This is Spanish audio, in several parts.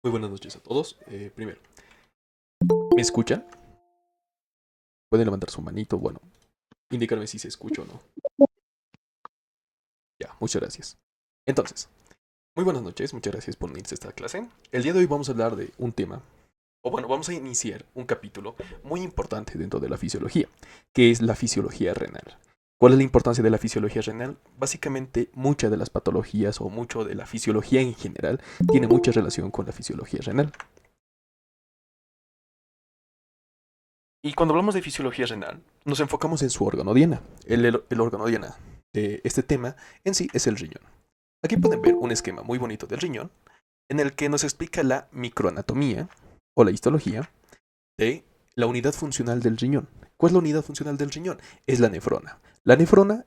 Muy buenas noches a todos. Primero, ¿me escuchan? Pueden levantar su manito, bueno, indicarme si se escucha o no. Ya, muchas gracias. Entonces, muy buenas noches, muchas gracias por unirse a esta clase. El día de hoy vamos a hablar de un tema, o bueno, vamos a iniciar un capítulo muy importante dentro de la fisiología, que es la fisiología renal. ¿Cuál es la importancia de la fisiología renal? Básicamente, muchas de las patologías o mucho de la fisiología en general tiene mucha relación con la fisiología renal. Y cuando hablamos de fisiología renal, nos enfocamos en su órgano diana. El órgano diana de este tema en sí es el riñón. Aquí pueden ver un esquema muy bonito del riñón en el que nos explica la microanatomía o la histología de la unidad funcional del riñón. ¿Cuál es la unidad funcional del riñón? Es la nefrona. La nefrona,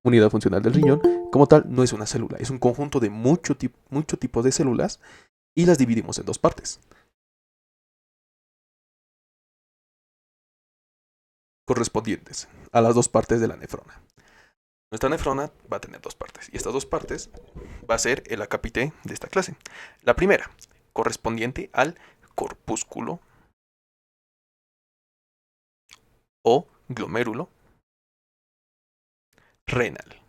unidad funcional del riñón, como tal, no es una célula, es un conjunto de mucho tipo de células y las dividimos en dos partes, correspondientes a las dos partes de la nefrona. Nuestra nefrona va a tener dos partes y estas dos partes va a ser el acápite de esta clase. La primera, correspondiente al corpúsculo o glomérulo renal.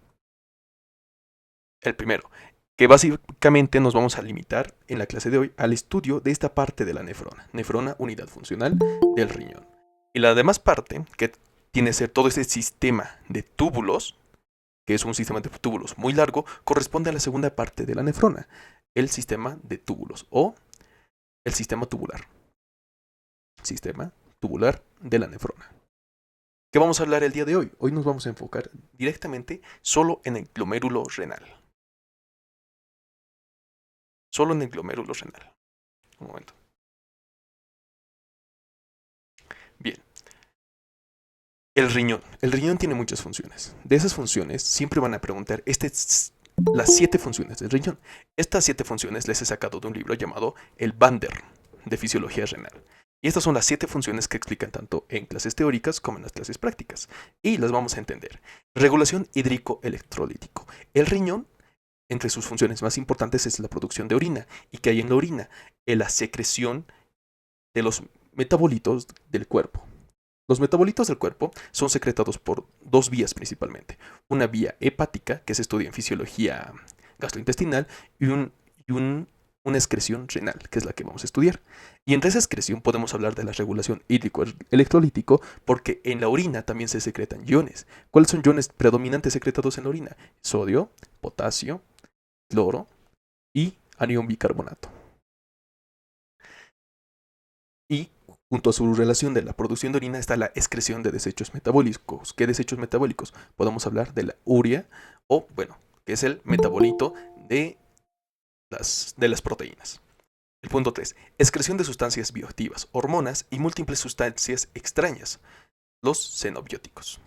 El primero, que básicamente nos vamos a limitar en la clase de hoy al estudio de esta parte de la nefrona, unidad funcional del riñón. Y la demás parte, que tiene que ser todo este sistema de túbulos, que es un sistema de túbulos muy largo, corresponde a la segunda parte de la nefrona, el sistema de túbulos o el sistema tubular. Sistema tubular de la nefrona. ¿Qué vamos a hablar el día de hoy? Hoy nos vamos a enfocar directamente solo en el glomérulo renal. Solo en el glomérulo renal. Un momento. Bien. El riñón. El riñón tiene muchas funciones. De esas funciones siempre van a preguntar las 7 funciones del riñón. Estas 7 funciones les he sacado de un libro llamado El Bander de Fisiología Renal. Y estas son las 7 funciones que explican tanto en clases teóricas como en las clases prácticas. Y las vamos a entender. Regulación hídrico-electrolítico. El riñón, entre sus funciones más importantes, es la producción de orina. ¿Y qué hay en la orina? La secreción de los metabolitos del cuerpo. Los metabolitos del cuerpo son secretados por dos vías principalmente. Una vía hepática, que se estudia en fisiología gastrointestinal, y, una excreción renal, que es la que vamos a estudiar. Y entre esa excreción podemos hablar de la regulación hídrico-electrolítico, porque en la orina también se secretan iones. ¿Cuáles son iones predominantes secretados en la orina? Sodio, potasio, cloro y anión bicarbonato. Y junto a su relación de la producción de orina está la excreción de desechos metabólicos. ¿Qué desechos metabólicos? Podemos hablar de la urea o, bueno, que es el metabolito de las proteínas. El punto 3. Excreción de sustancias bioactivas, hormonas y múltiples sustancias extrañas, los xenobióticos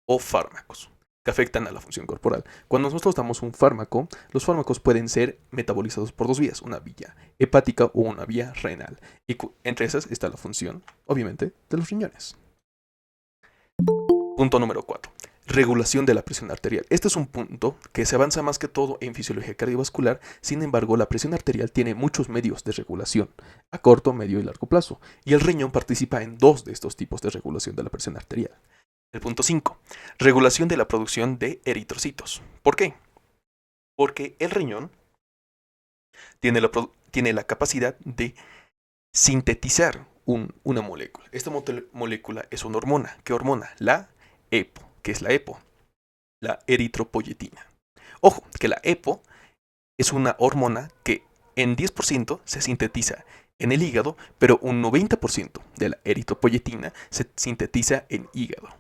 o fármacos que afectan a la función corporal. Cuando nosotros damos un fármaco, los fármacos pueden ser metabolizados por dos vías, una vía hepática o una vía renal. Y entre esas está la función, obviamente, de los riñones. Punto número 4. Regulación de la presión arterial. Este es un punto que se avanza más que todo en fisiología cardiovascular, sin embargo la presión arterial tiene muchos medios de regulación, a corto, medio y largo plazo, y el riñón participa en dos de estos tipos de regulación de la presión arterial. El punto 5. Regulación de la producción de eritrocitos. ¿Por qué? Porque el riñón tiene la capacidad de sintetizar una molécula. Esta molécula es una hormona. ¿Qué hormona? La EPO. ¿Qué es la EPO? La eritropoyetina. Ojo, que la EPO es una hormona que en 10% se sintetiza en el hígado, pero un 90% de la eritropoyetina se sintetiza en hígado.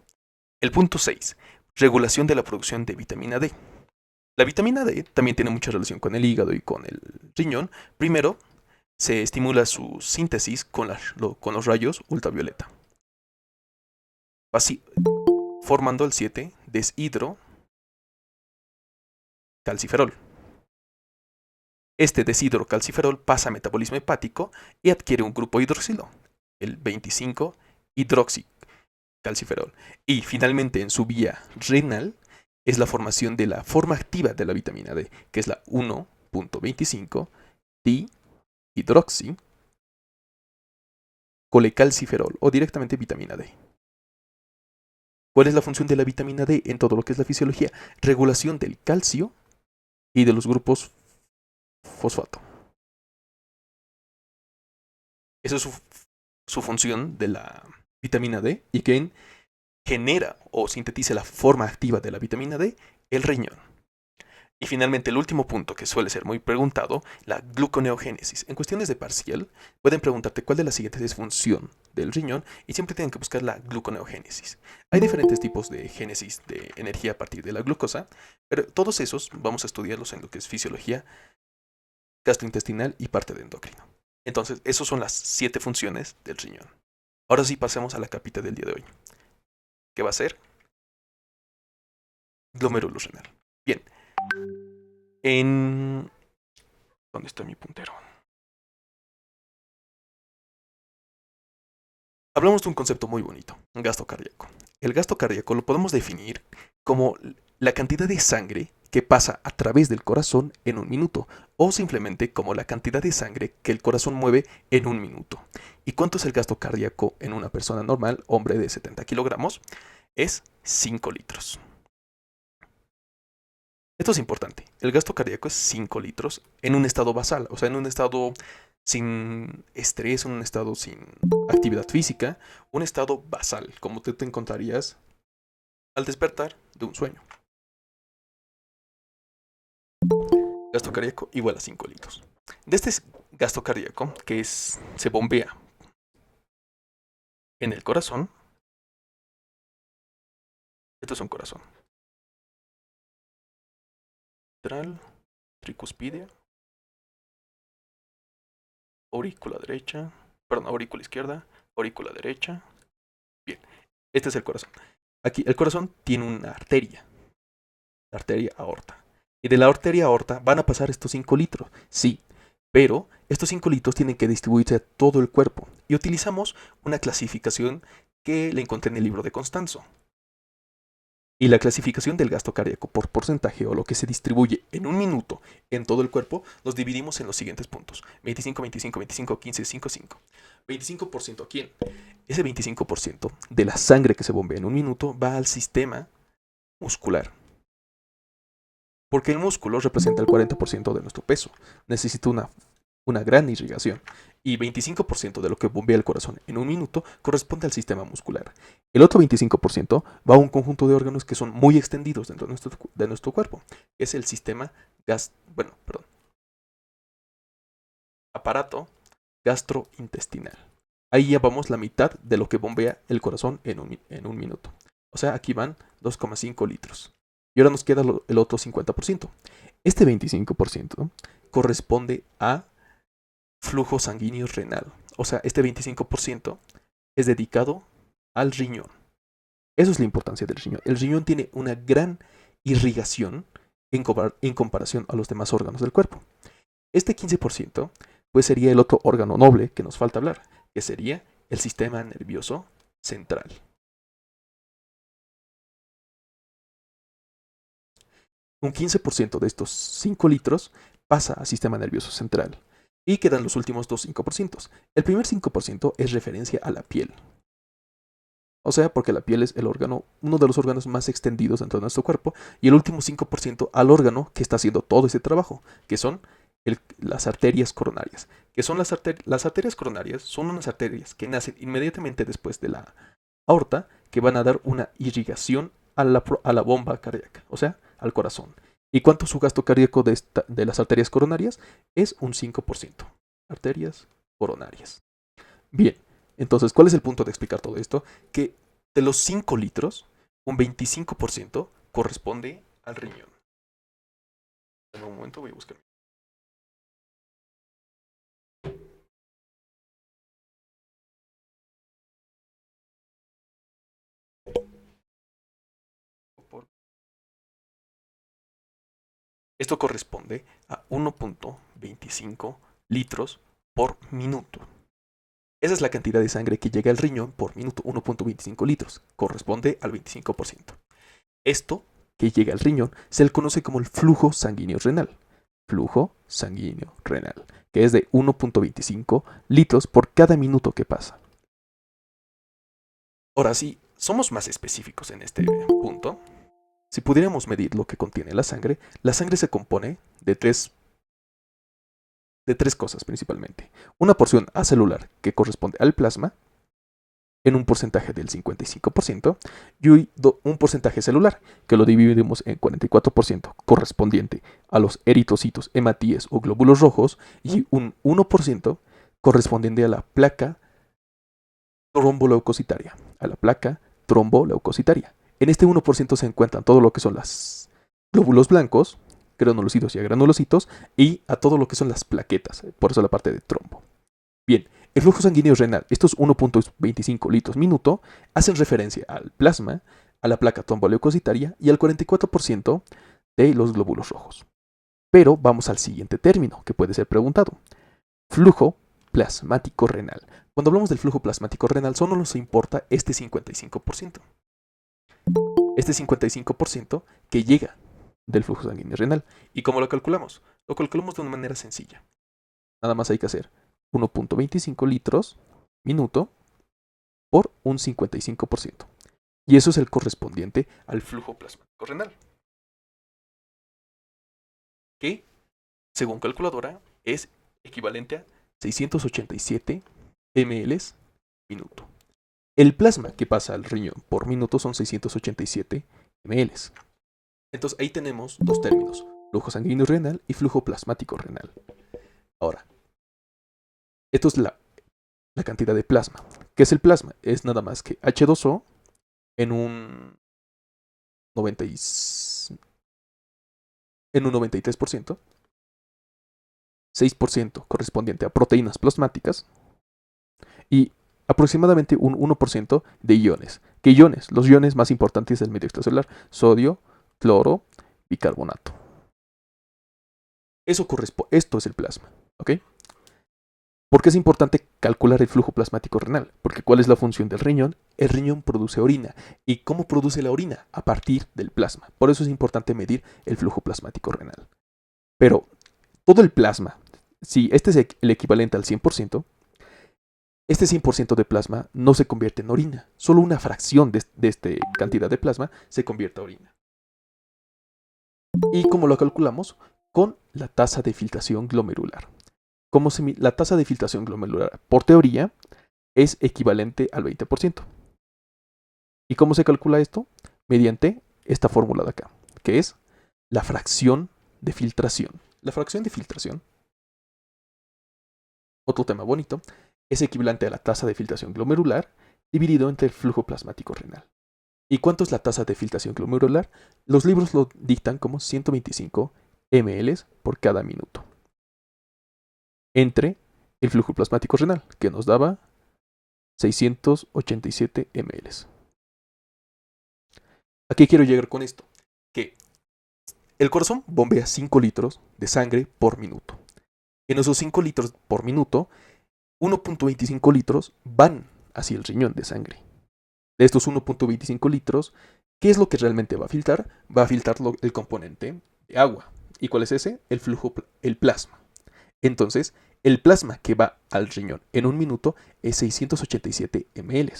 El punto 6. Regulación de la producción de vitamina D. La vitamina D también tiene mucha relación con el hígado y con el riñón. Primero, se estimula su síntesis con los rayos ultravioleta, así formando el 7 deshidrocalciferol. Este deshidrocalciferol pasa a metabolismo hepático y adquiere un grupo hidroxilo, el 25 hidroxicalciferol. Y finalmente en su vía renal es la formación de la forma activa de la vitamina D, que es la 1.25 hidroxicolecalciferol o directamente vitamina D. ¿Cuál es la función de la vitamina D en todo lo que es la fisiología? Regulación del calcio y de los grupos fosfato. Esa es su función de la vitamina D y quien genera o sintetiza la forma activa de la vitamina D, el riñón. Y finalmente el último punto que suele ser muy preguntado, la gluconeogénesis. En cuestiones de parcial pueden preguntarte cuál de las siguientes es función del riñón y siempre tienen que buscar la gluconeogénesis. Hay diferentes tipos de génesis de energía a partir de la glucosa, pero todos esos vamos a estudiarlos en lo que es fisiología gastrointestinal y parte de endocrino. Entonces, esas son las 7 funciones del riñón. Ahora sí pasemos a la capita del día de hoy, que va a ser glomérulo renal. Bien, ¿dónde está mi puntero? Hablamos de un concepto muy bonito, un gasto cardíaco. El gasto cardíaco lo podemos definir como la cantidad de sangre que pasa a través del corazón en un minuto, o simplemente como la cantidad de sangre que el corazón mueve en un minuto. ¿Y cuánto es el gasto cardíaco en una persona normal, hombre de 70 kilogramos? Es 5 litros. Esto es importante. El gasto cardíaco es 5 litros en un estado basal, o sea, en un estado sin estrés, en un estado sin actividad física, un estado basal, como te encontrarías al despertar de un sueño. Gasto cardíaco igual a 5 litros. De este gasto cardíaco, que se bombea en el corazón, esto es un corazón. Central, tricuspidia, aurícula derecha, perdón, aurícula izquierda, aurícula derecha. Bien, este es el corazón. Aquí el corazón tiene una arteria, la arteria aorta. Y de la arteria aorta van a pasar estos 5 litros, sí, pero estos 5 litros tienen que distribuirse a todo el cuerpo. Y utilizamos una clasificación que le encontré en el libro de Constanzo. Y la clasificación del gasto cardíaco por porcentaje o lo que se distribuye en un minuto en todo el cuerpo, los dividimos en los siguientes puntos. 25, 25, 25, 15, 5, 5. 25% ¿a quién? Ese 25% de la sangre que se bombea en un minuto va al sistema muscular. Porque el músculo representa el 40% de nuestro peso. Necesita una gran irrigación. Y 25% de lo que bombea el corazón en un minuto corresponde al sistema muscular. El otro 25% va a un conjunto de órganos que son muy extendidos dentro de nuestro cuerpo. Es el sistema aparato gastrointestinal. Ahí ya vamos la mitad de lo que bombea el corazón en un minuto. O sea, aquí van 2,5 litros. Y ahora nos queda el otro 50%. Este 25% corresponde a flujo sanguíneo renal. O sea, este 25% es dedicado al riñón. Eso es la importancia del riñón. El riñón tiene una gran irrigación en comparación a los demás órganos del cuerpo. Este 15% pues sería el otro órgano noble que nos falta hablar, que sería el sistema nervioso central. Un 15% de estos 5 litros pasa al sistema nervioso central y quedan los últimos 2 5%. El primer 5% es referencia a la piel. O sea, porque la piel es uno de los órganos más extendidos dentro de nuestro cuerpo, y el último 5% al órgano que está haciendo todo ese trabajo, que son las arterias coronarias. ¿Qué son las arterias coronarias? Son unas arterias que nacen inmediatamente después de la aorta, que van a dar una irrigación a la bomba cardíaca, o sea, al corazón. ¿Y cuánto es su gasto cardíaco de las arterias coronarias? Es un 5%. Arterias coronarias. Bien, entonces, ¿cuál es el punto de explicar todo esto? Que de los 5 litros, un 25% corresponde al riñón. En un momento voy a buscar. Esto corresponde a 1.25 litros por minuto. Esa es la cantidad de sangre que llega al riñón por minuto, 1.25 litros. Corresponde al 25%. Esto que llega al riñón se le conoce como el flujo sanguíneo renal. flujo sanguíneo renal, que es de 1.25 litros por cada minuto que pasa. Ahora, si somos más específicos en este punto, si pudiéramos medir lo que contiene la sangre se compone de tres cosas principalmente. Una porción acelular que corresponde al plasma, en un porcentaje del 55%, y un porcentaje celular que lo dividimos en 44% correspondiente a los eritrocitos, hematíes o glóbulos rojos, y un 1% correspondiente a la placa tromboleucocitaria. En este 1% se encuentran todo lo que son los glóbulos blancos, granulocitos y agranulocitos, y a todo lo que son las plaquetas, por eso la parte de trombo. Bien, el flujo sanguíneo renal, estos 1.25 litros minuto, hacen referencia al plasma, a la placa tromboleucocitaria y al 44% de los glóbulos rojos. Pero vamos al siguiente término que puede ser preguntado. Flujo plasmático renal. Cuando hablamos del flujo plasmático renal, solo nos importa este 55%. Este 55% que llega del flujo sanguíneo renal. ¿Y cómo lo calculamos? Lo calculamos de una manera sencilla. Nada más hay que hacer 1.25 litros minuto por un 55%. Y eso es el correspondiente al flujo plasmático renal, que, según calculadora, es equivalente a 687 ml minuto. El plasma que pasa al riñón por minuto son 687 ml. Entonces ahí tenemos dos términos, flujo sanguíneo renal y flujo plasmático renal. Ahora, esto es la cantidad de plasma. ¿Qué es el plasma? Es nada más que H2O en un 93%, 6% correspondiente a proteínas plasmáticas y aproximadamente un 1% de iones. ¿Qué iones? Los iones más importantes del medio extracelular: sodio, cloro, bicarbonato. Esto es el plasma, ¿ok? ¿Por qué es importante calcular el flujo plasmático renal? Porque ¿cuál es la función del riñón? El riñón produce orina. ¿Y cómo produce la orina? A partir del plasma. Por eso es importante medir el flujo plasmático renal. Pero todo el plasma, si este es el equivalente al 100%, este 100% de plasma no se convierte en orina. Solo una fracción de esta cantidad de plasma se convierte a orina. ¿Y cómo lo calculamos? Con la tasa de filtración glomerular. La tasa de filtración glomerular, por teoría, es equivalente al 20%. ¿Y cómo se calcula esto? Mediante esta fórmula de acá, que es la fracción de filtración. La fracción de filtración, otro tema bonito, es equivalente a la tasa de filtración glomerular dividido entre el flujo plasmático renal. ¿Y cuánto es la tasa de filtración glomerular? Los libros lo dictan como 125 ml por cada minuto entre el flujo plasmático renal, que nos daba 687 ml. ¿A qué quiero llegar con esto? Que el corazón bombea 5 litros de sangre por minuto. En esos 5 litros por minuto, 1.25 litros van hacia el riñón de sangre. De estos 1.25 litros, ¿qué es lo que realmente va a filtrar? Va a filtrar el componente de agua. ¿Y cuál es ese? El plasma. Entonces, el plasma que va al riñón en un minuto es 687 ml.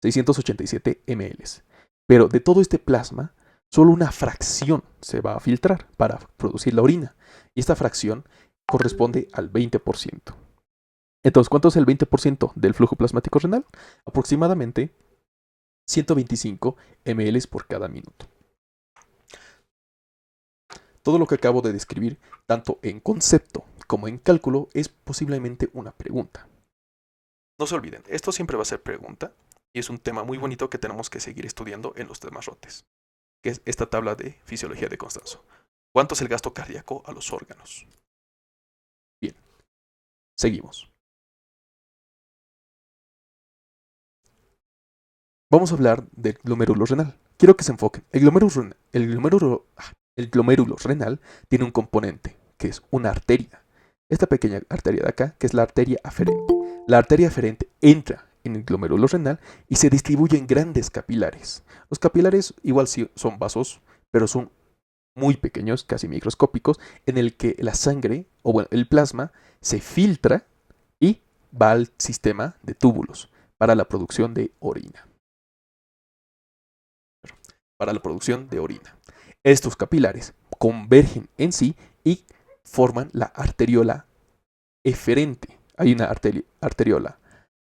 687 ml. Pero de todo este plasma, solo una fracción se va a filtrar para producir la orina. Y esta fracción corresponde al 20%. Entonces, ¿cuánto es el 20% del flujo plasmático renal? Aproximadamente 125 ml por cada minuto. Todo lo que acabo de describir, tanto en concepto como en cálculo, es posiblemente una pregunta. No se olviden, esto siempre va a ser pregunta y es un tema muy bonito que tenemos que seguir estudiando en los temas rotes, que es esta tabla de fisiología de Constanzo. ¿Cuánto es el gasto cardíaco a los órganos? Bien, seguimos. Vamos a hablar del glomérulo renal. Quiero que se enfoquen. El glomérulo renal tiene un componente, que es una arteria. Esta pequeña arteria de acá, que es la arteria aferente. La arteria aferente entra en el glomérulo renal y se distribuye en grandes capilares. Los capilares igual sí son vasos, pero son muy pequeños, casi microscópicos, en el que la sangre, o bueno, el plasma, se filtra y va al sistema de túbulos para la producción de orina. Para la producción de orina. Estos capilares convergen en sí y forman la arteriola eferente. Hay una arteriola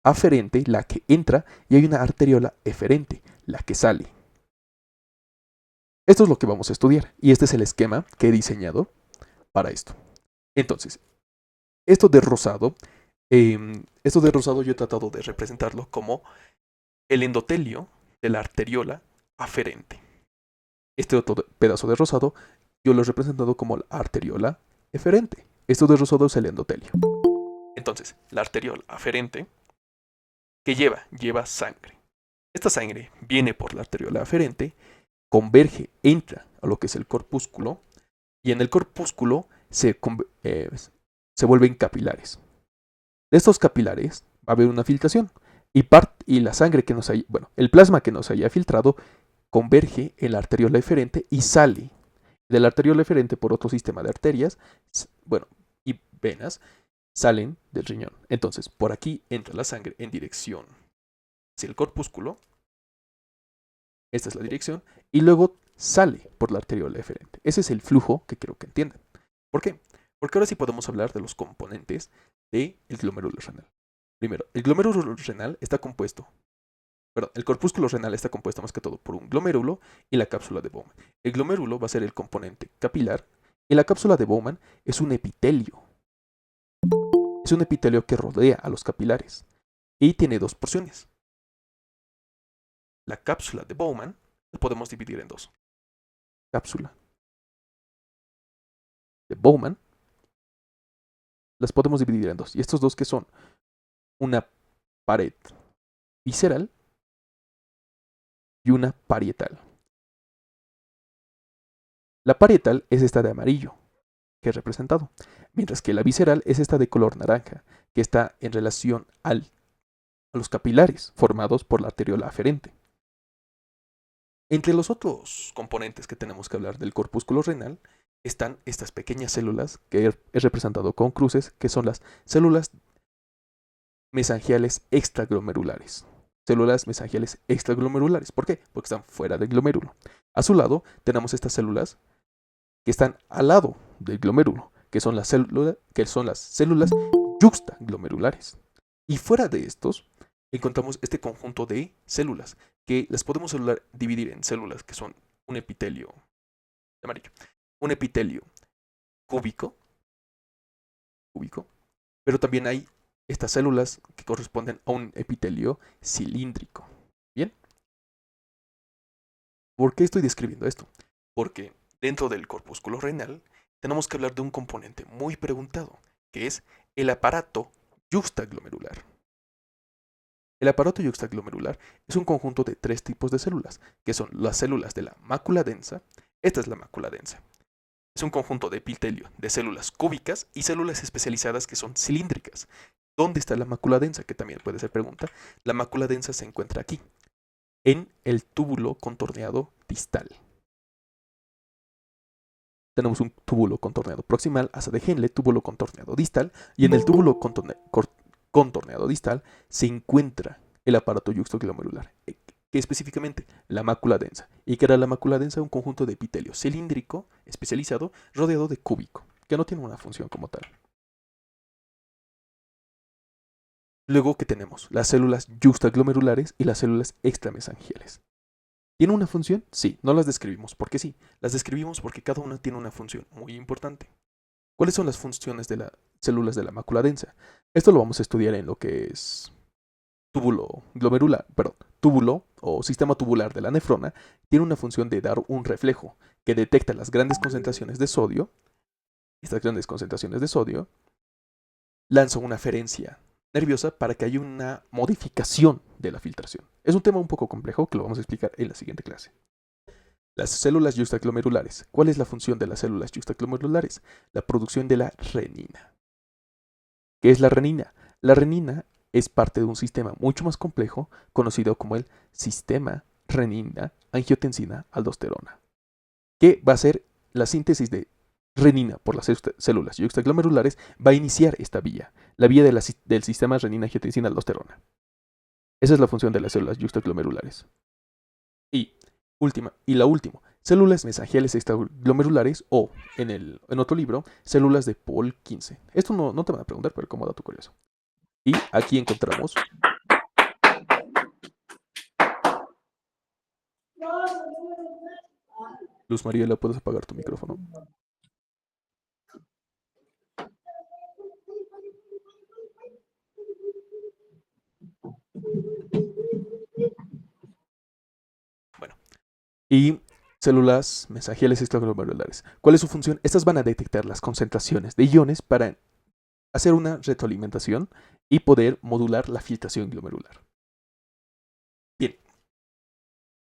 aferente, la que entra, y hay una arteriola eferente, la que sale. Esto es lo que vamos a estudiar y este es el esquema que he diseñado para esto. Entonces, esto de rosado yo he tratado de representarlo como el endotelio de la arteriola aferente. Este otro pedazo de rosado yo lo he representado como la arteriola eferente. Esto de rosado es el endotelio. Entonces, la arteriola aferente, que lleva sangre. Esta sangre viene por la arteriola aferente, converge, entra a lo que es el corpúsculo, y en el corpúsculo se vuelven capilares. De estos capilares va a haber una filtración, y la sangre que nos haya, bueno, el plasma que nos haya filtrado converge en la arteriola eferente y sale de la arteriola eferente por otro sistema de arterias, bueno, y venas, salen del riñón. Entonces, por aquí entra la sangre en dirección hacia el corpúsculo, esta es la dirección, y luego sale por la arteriola eferente. Ese es el flujo que quiero que entiendan. ¿Por qué? Porque ahora sí podemos hablar de los componentes del glomérulo renal. Primero, el glomérulo renal está compuesto, perdón, el corpúsculo renal está compuesto más que todo por un glomérulo y la cápsula de Bowman. El glomérulo va a ser el componente capilar y la cápsula de Bowman es un epitelio. Es un epitelio que rodea a los capilares y tiene dos porciones. La cápsula de Bowman la podemos dividir en dos. Cápsula de Bowman las podemos dividir en dos. Y estos dos que son una pared visceral y una parietal. La parietal es esta de amarillo, que he representado, mientras que la visceral es esta de color naranja, que está en relación a los capilares formados por la arteriola aferente. Entre los otros componentes que tenemos que hablar del corpúsculo renal están estas pequeñas células que he representado con cruces, que son las células mesangiales extraglomerulares. Células mesangiales extraglomerulares. ¿Por qué? Porque están fuera del glomérulo. A su lado tenemos estas células que están al lado del glomérulo, que son las células yuxtaglomerulares. Y fuera de estos encontramos este conjunto de células que las podemos dividir en células que son un epitelio amarillo, un epitelio cúbico, pero también hay estas células que corresponden a un epitelio cilíndrico. ¿Bien? ¿Por qué estoy describiendo esto? Porque dentro del corpúsculo renal tenemos que hablar de un componente muy preguntado, que es el aparato yuxtaglomerular. El aparato yuxtaglomerular es un conjunto de tres tipos de células, que son las células de la mácula densa. Esta es la mácula densa. Es un conjunto de epitelio de células cúbicas y células especializadas que son cilíndricas. ¿Dónde está la mácula densa? Que también puede ser pregunta. La mácula densa se encuentra aquí, en el túbulo contorneado distal. Tenemos un túbulo contorneado proximal, asa de Henle, túbulo contorneado distal, y en el túbulo contorneado distal se encuentra el aparato yuxtaglomerular, que específicamente la mácula densa. ¿Y qué era la mácula densa? Un conjunto de epitelio cilíndrico especializado rodeado de cúbico, que no tiene una función como tal. Luego, ¿qué tenemos? Las células yuxtaglomerulares y las células extramesangiales. ¿Tiene una función? Sí, no las describimos porque sí, las describimos porque cada una tiene una función muy importante. ¿Cuáles son las funciones de las células de la mácula densa? Esto lo vamos a estudiar en lo que es túbulo o sistema tubular de la nefrona. Tiene una función de dar un reflejo que detecta las grandes concentraciones de sodio. Estas grandes concentraciones de sodio lanzan una aferencia nerviosa para que haya una modificación de la filtración. Es un tema un poco complejo que lo vamos a explicar en la siguiente clase. Las células yuxtaglomerulares. ¿Cuál es la función de las células yuxtaglomerulares? La producción de la renina. ¿Qué es la renina? La renina es parte de un sistema mucho más complejo conocido como el sistema renina-angiotensina-aldosterona, que va a ser la síntesis de renina por las células yuxtaglomerulares va a iniciar esta vía, la vía del sistema renina-angiotensina-aldosterona. Esa es la función de las células yuxtaglomerulares. Y la última, células mesangiales extraglomerulares o, en otro libro, células de Paul 15. Esto no te van a preguntar, pero como dato curioso. Y aquí encontramos... Luz Mariela, ¿puedes apagar tu micrófono? Bueno, y células mesangiales extraglomerulares. ¿Cuál es su función? Estas van a detectar las concentraciones de iones para hacer una retroalimentación y poder modular la filtración glomerular. Bien,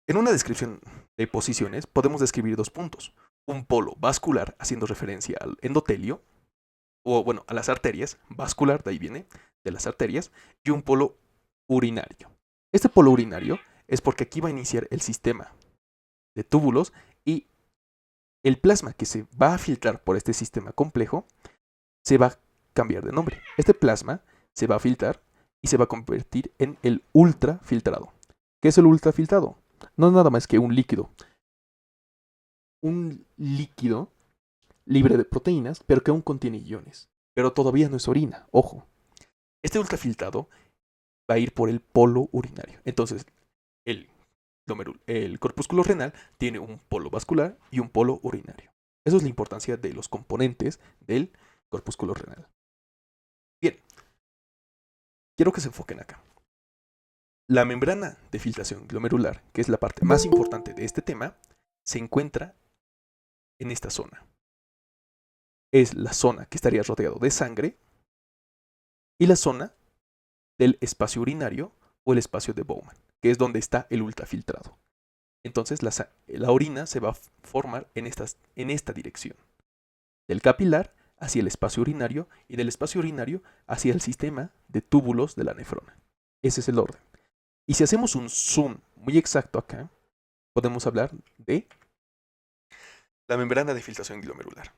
en una descripción de posiciones podemos describir dos puntos. Un polo vascular, haciendo referencia al endotelio, o bueno, a las arterias, vascular, de ahí viene, de las arterias, y un polo urinario. Este polo urinario es porque aquí va a iniciar el sistema de túbulos y el plasma que se va a filtrar por este sistema complejo se va a cambiar de nombre. Este plasma se va a filtrar y se va a convertir en el ultrafiltrado. ¿Qué es el ultrafiltrado? No es nada más que un líquido. Un líquido libre de proteínas, pero que aún contiene iones. Pero todavía no es orina, ojo. Este ultrafiltrado va a ir por el polo urinario. Entonces, el el corpúsculo renal tiene un polo vascular y un polo urinario. Eso es la importancia de los componentes del corpúsculo renal. Bien, quiero que se enfoquen acá. La membrana de filtración glomerular, que es la parte más importante de este tema, se encuentra en esta zona. Es la zona que estaría rodeado de sangre y la zona del espacio urinario o el espacio de Bowman, que es donde está el ultrafiltrado. Entonces la orina se va a formar en esta dirección. Del capilar hacia el espacio urinario y del espacio urinario hacia el sistema de túbulos de la nefrona. Ese es el orden. Y si hacemos un zoom muy exacto acá, podemos hablar de la membrana de filtración glomerular.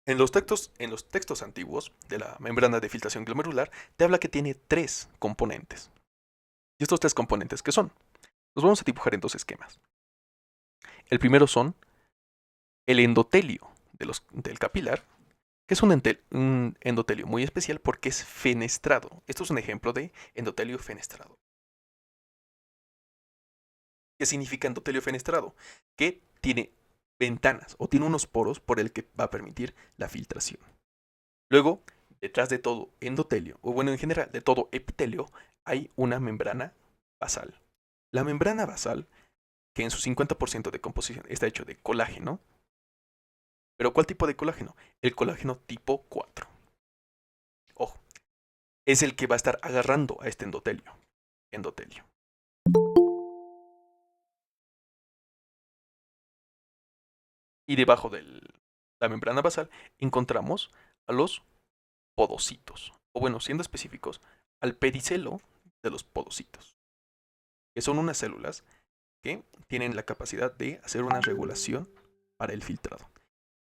En los textos antiguos de la membrana de filtración glomerular te habla que tiene tres componentes. ¿Y estos tres componentes qué son? Los vamos a dibujar en dos esquemas. El primero son el endotelio del capilar, que es un endotelio muy especial porque es fenestrado. Esto es un ejemplo de endotelio fenestrado. ¿Qué significa endotelio fenestrado? Que tiene ventanas o tiene unos poros por el que va a permitir la filtración. Luego, detrás de todo endotelio, o bueno, en general, de todo epitelio, hay una membrana basal. La membrana basal, que en su 50% de composición está hecho de colágeno. ¿Pero cuál tipo de colágeno? El colágeno tipo 4. Ojo, es el que va a estar agarrando a este endotelio. Y debajo de la membrana basal encontramos a los podocitos, o bueno, siendo específicos, al pedicelo de los podocitos, que son unas células que tienen la capacidad de hacer una regulación para el filtrado.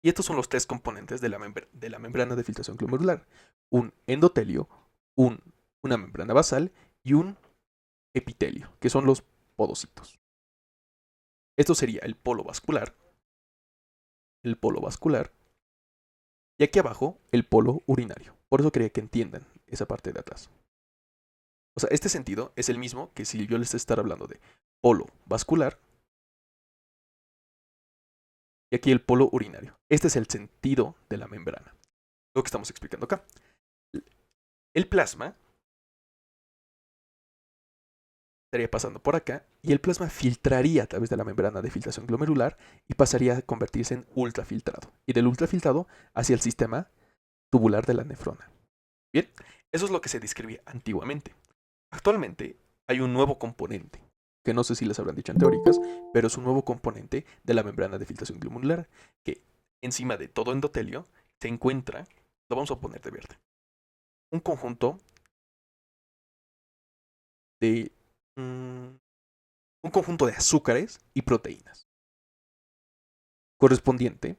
Y estos son los tres componentes de la membrana de filtración glomerular: un endotelio, una membrana basal y un epitelio, que son los podocitos. Esto sería el polo vascular, y aquí abajo el polo urinario. Por eso quería que entiendan esa parte de atrás. O sea, este sentido es el mismo que si yo les estar hablando de polo vascular y aquí el polo urinario. Este es el sentido de la membrana. Lo que estamos explicando acá. El plasma estaría pasando por acá y el plasma filtraría a través de la membrana de filtración glomerular y pasaría a convertirse en ultrafiltrado. Y del ultrafiltrado hacia el sistema tubular de la nefrona. Bien, eso es lo que se describía antiguamente. Actualmente hay un nuevo componente, que no sé si les habrán dicho en teóricas, pero es un nuevo componente de la membrana de filtración glomerular, que encima de todo endotelio se encuentra, lo vamos a poner de verde, un conjunto de un conjunto de azúcares y proteínas. correspondiente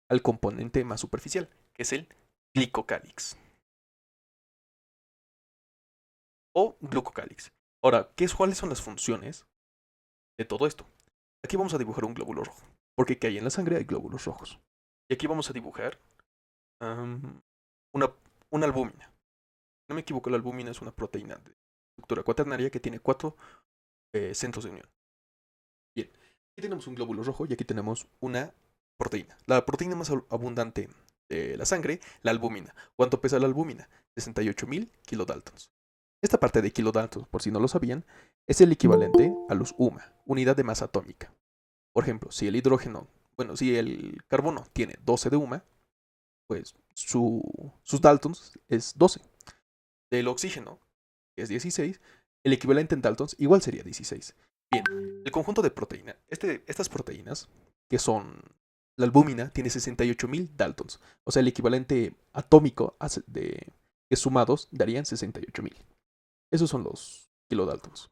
al componente más superficial, que es el glicocálix o glucocálix. Ahora, ¿cuáles son las funciones de todo esto? Aquí vamos a dibujar un glóbulo rojo, porque que hay en la sangre hay glóbulos rojos. Y aquí vamos a dibujar una, una albúmina. No me equivoco, la albúmina es una proteína de estructura cuaternaria que tiene 4 centros de unión. Bien, aquí tenemos un glóbulo rojo y aquí tenemos una proteína. La proteína más abundante de la sangre, la albúmina. ¿Cuánto pesa la albúmina? 68.000 kilodaltons. Esta parte de kilodaltons, por si no lo sabían, es el equivalente a los UMA, unidad de masa atómica. Por ejemplo, si si el carbono tiene 12 de UMA, pues sus daltons es 12. Del oxígeno, que es 16, el equivalente en daltons igual sería 16. Bien, el conjunto de proteína, estas proteínas, que son la albúmina, tiene 68.000 daltons. O sea, el equivalente atómico que sumados darían 68.000. Esos son los kilodaltons.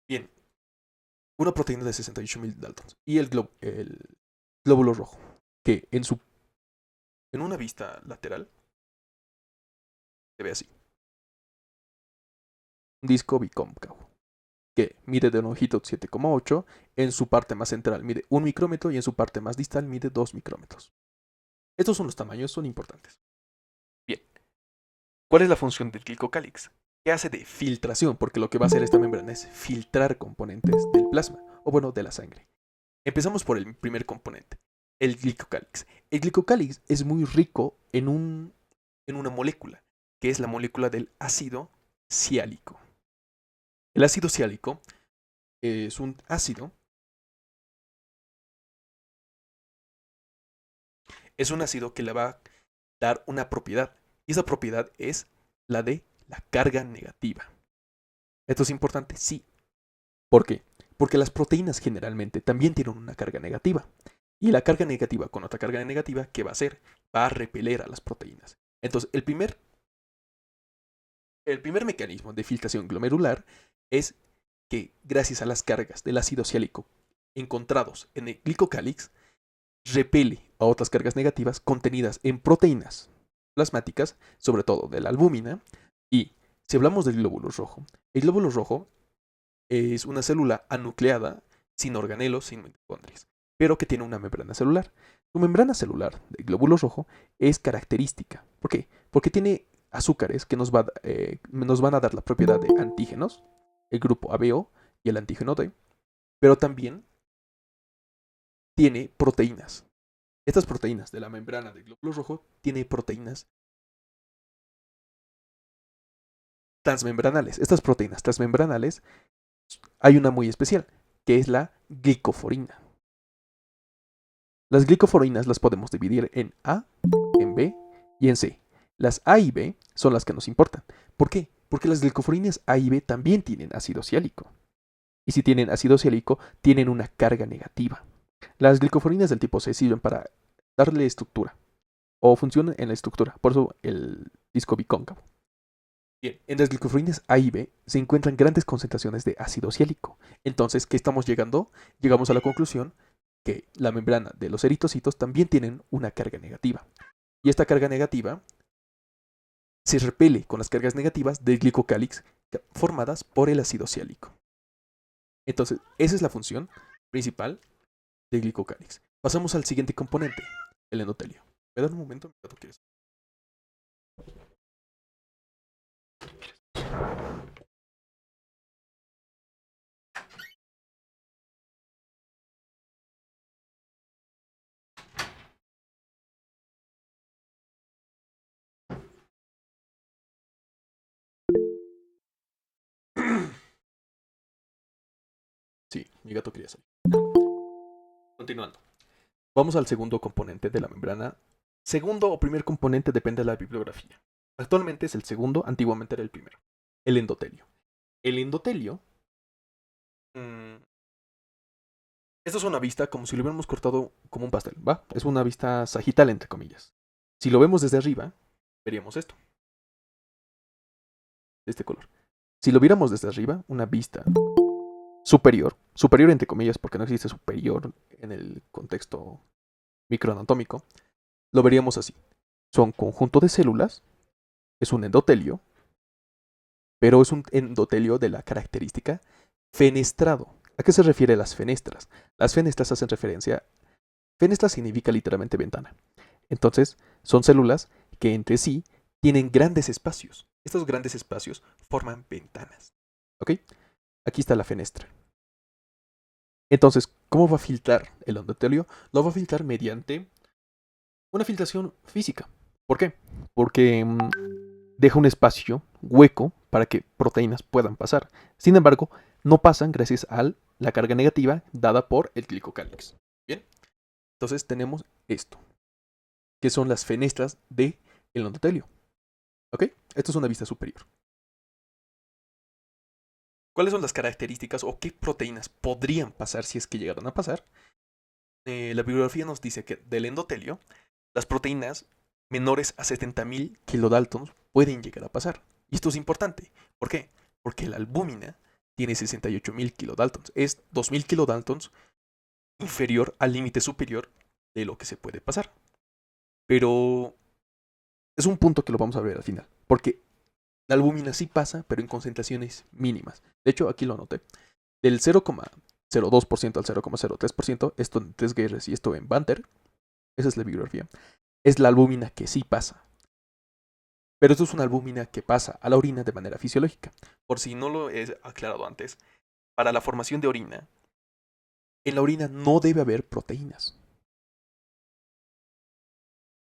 Bien, una proteína de 68.000 daltons. Y el glóbulo rojo, que en una vista lateral se ve así. Un disco bicóncavo, que mide de longitud 7,8, en su parte más central mide 1 micrómetro y en su parte más distal mide 2 micrómetros. Estos son los tamaños, son importantes. Bien, ¿cuál es la función del glicocálix? ¿Qué hace de filtración? Porque lo que va a hacer esta membrana es filtrar componentes del plasma, o bueno, de la sangre. Empezamos por el primer componente, el glicocálix. El glicocálix es muy rico en una molécula, que es la molécula del ácido ciálico. El ácido ciálico es un ácido que le va a dar una propiedad. Y esa propiedad es la de la carga negativa. ¿Esto es importante? Sí. ¿Por qué? Porque las proteínas generalmente también tienen una carga negativa. Y la carga negativa con otra carga negativa, ¿qué va a hacer? Va a repeler a las proteínas. Entonces, el primer mecanismo de filtración glomerular es que gracias a las cargas del ácido ciálico encontrados en el glicocálix, repele a otras cargas negativas contenidas en proteínas plasmáticas, sobre todo de la albúmina. Y si hablamos del glóbulo rojo, el glóbulo rojo es una célula anucleada, sin organelos, sin mitocondrias, pero que tiene una membrana celular. Su membrana celular del glóbulo rojo es característica. ¿Por qué? Porque tiene azúcares que nos van a dar la propiedad de antígenos, el grupo ABO y el antígeno D, pero también tiene proteínas. Estas proteínas de la membrana del glóbulo rojo tienen proteínas transmembranales. Estas proteínas transmembranales hay una muy especial, que es la glicoforina. Las glicoforinas las podemos dividir en A, en B y en C. Las A y B son las que nos importan. ¿Por qué? Porque las glicoforinas A y B también tienen ácido ciálico. Y si tienen ácido ciálico, tienen una carga negativa. Las glicoforinas del tipo C sirven para darle estructura o funcionan en la estructura, por eso el disco bicóncavo. Bien, en las glicoforinas A y B se encuentran grandes concentraciones de ácido ciálico. Entonces, ¿qué estamos llegando? Llegamos a la conclusión que la membrana de los eritrocitos también tienen una carga negativa. Y esta carga negativa se repele con las cargas negativas del glicocálix formadas por el ácido ciálico. Entonces, esa es la función principal del glicocálix. Pasamos al siguiente componente, el endotelio. ¿Me das un momento? ¿Quieres? Sí, mi gato quería salir. Continuando. Vamos al segundo componente de la membrana. Segundo o primer componente depende de la bibliografía. Actualmente es el segundo, antiguamente era el primero. El endotelio. El endotelio. Esta es una vista como si lo hubiéramos cortado como un pastel, ¿va? Es una vista sagital, entre comillas. Si lo vemos desde arriba, veríamos esto. De este color. Si lo viéramos desde arriba, una vista superior entre comillas, porque no existe superior en el contexto microanatómico, lo veríamos así. Son conjunto de células, es un endotelio, pero es un endotelio de la característica fenestrado. ¿A qué se refiere las fenestras? Las fenestras hacen referencia. Fenestra significa literalmente ventana. Entonces, son células que entre sí tienen grandes espacios. Estos grandes espacios forman ventanas. ¿Ok? Aquí está la fenestra. Entonces, ¿cómo va a filtrar el endotelio? Lo va a filtrar mediante una filtración física. ¿Por qué? Porque deja un espacio hueco para que proteínas puedan pasar. Sin embargo, no pasan gracias a la carga negativa dada por el glicocálix. Bien, entonces tenemos esto, que son las fenestras del endotelio. ¿Ok? Esto es una vista superior. ¿Cuáles son las características o qué proteínas podrían pasar si es que llegaran a pasar? La bibliografía nos dice que del endotelio, las proteínas menores a 70.000 kilodaltons pueden llegar a pasar. Y esto es importante. ¿Por qué? Porque la albúmina tiene 68.000 kilodaltons. Es 2.000 kilodaltons inferior al límite superior de lo que se puede pasar. Pero es un punto que lo vamos a ver al final. Porque la albúmina sí pasa, pero en concentraciones mínimas. De hecho, aquí lo anoté. Del 0,02% al 0,03%, esto en Tess Gayres y esto en Banter, esa es la bibliografía, es la albúmina que sí pasa. Pero esto es una albúmina que pasa a la orina de manera fisiológica. Por si no lo he aclarado antes, para la formación de orina, en la orina no debe haber proteínas.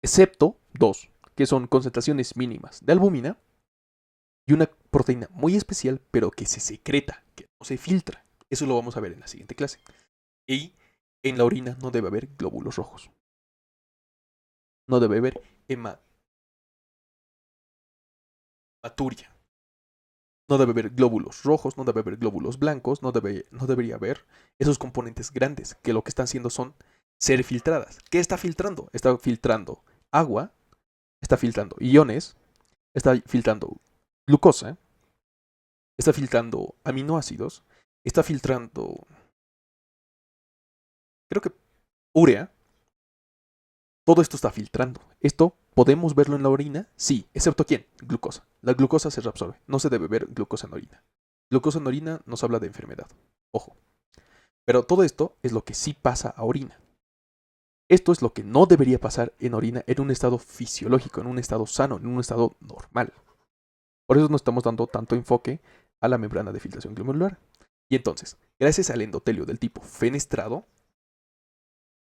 Excepto dos, que son concentraciones mínimas de albúmina y una proteína muy especial, pero que se secreta, que no se filtra. Eso lo vamos a ver en la siguiente clase. Y en la orina no debe haber glóbulos rojos. No debe haber hematuria. No debe haber glóbulos rojos, no debe haber glóbulos blancos, no debería haber esos componentes grandes que lo que están haciendo son ser filtradas. ¿Qué está filtrando? Está filtrando agua, está filtrando iones, está filtrando glucosa, está filtrando aminoácidos, está filtrando, creo que urea. Todo esto está filtrando. ¿Esto podemos verlo en la orina? Sí, excepto ¿quién? Glucosa. La glucosa se reabsorbe. No se debe ver glucosa en orina. Glucosa en orina nos habla de enfermedad. Ojo. Pero todo esto es lo que sí pasa a orina. Esto es lo que no debería pasar en orina en un estado fisiológico, en un estado sano, en un estado normal. Por eso no estamos dando tanto enfoque a la membrana de filtración glomerular. Y entonces, gracias al endotelio del tipo fenestrado,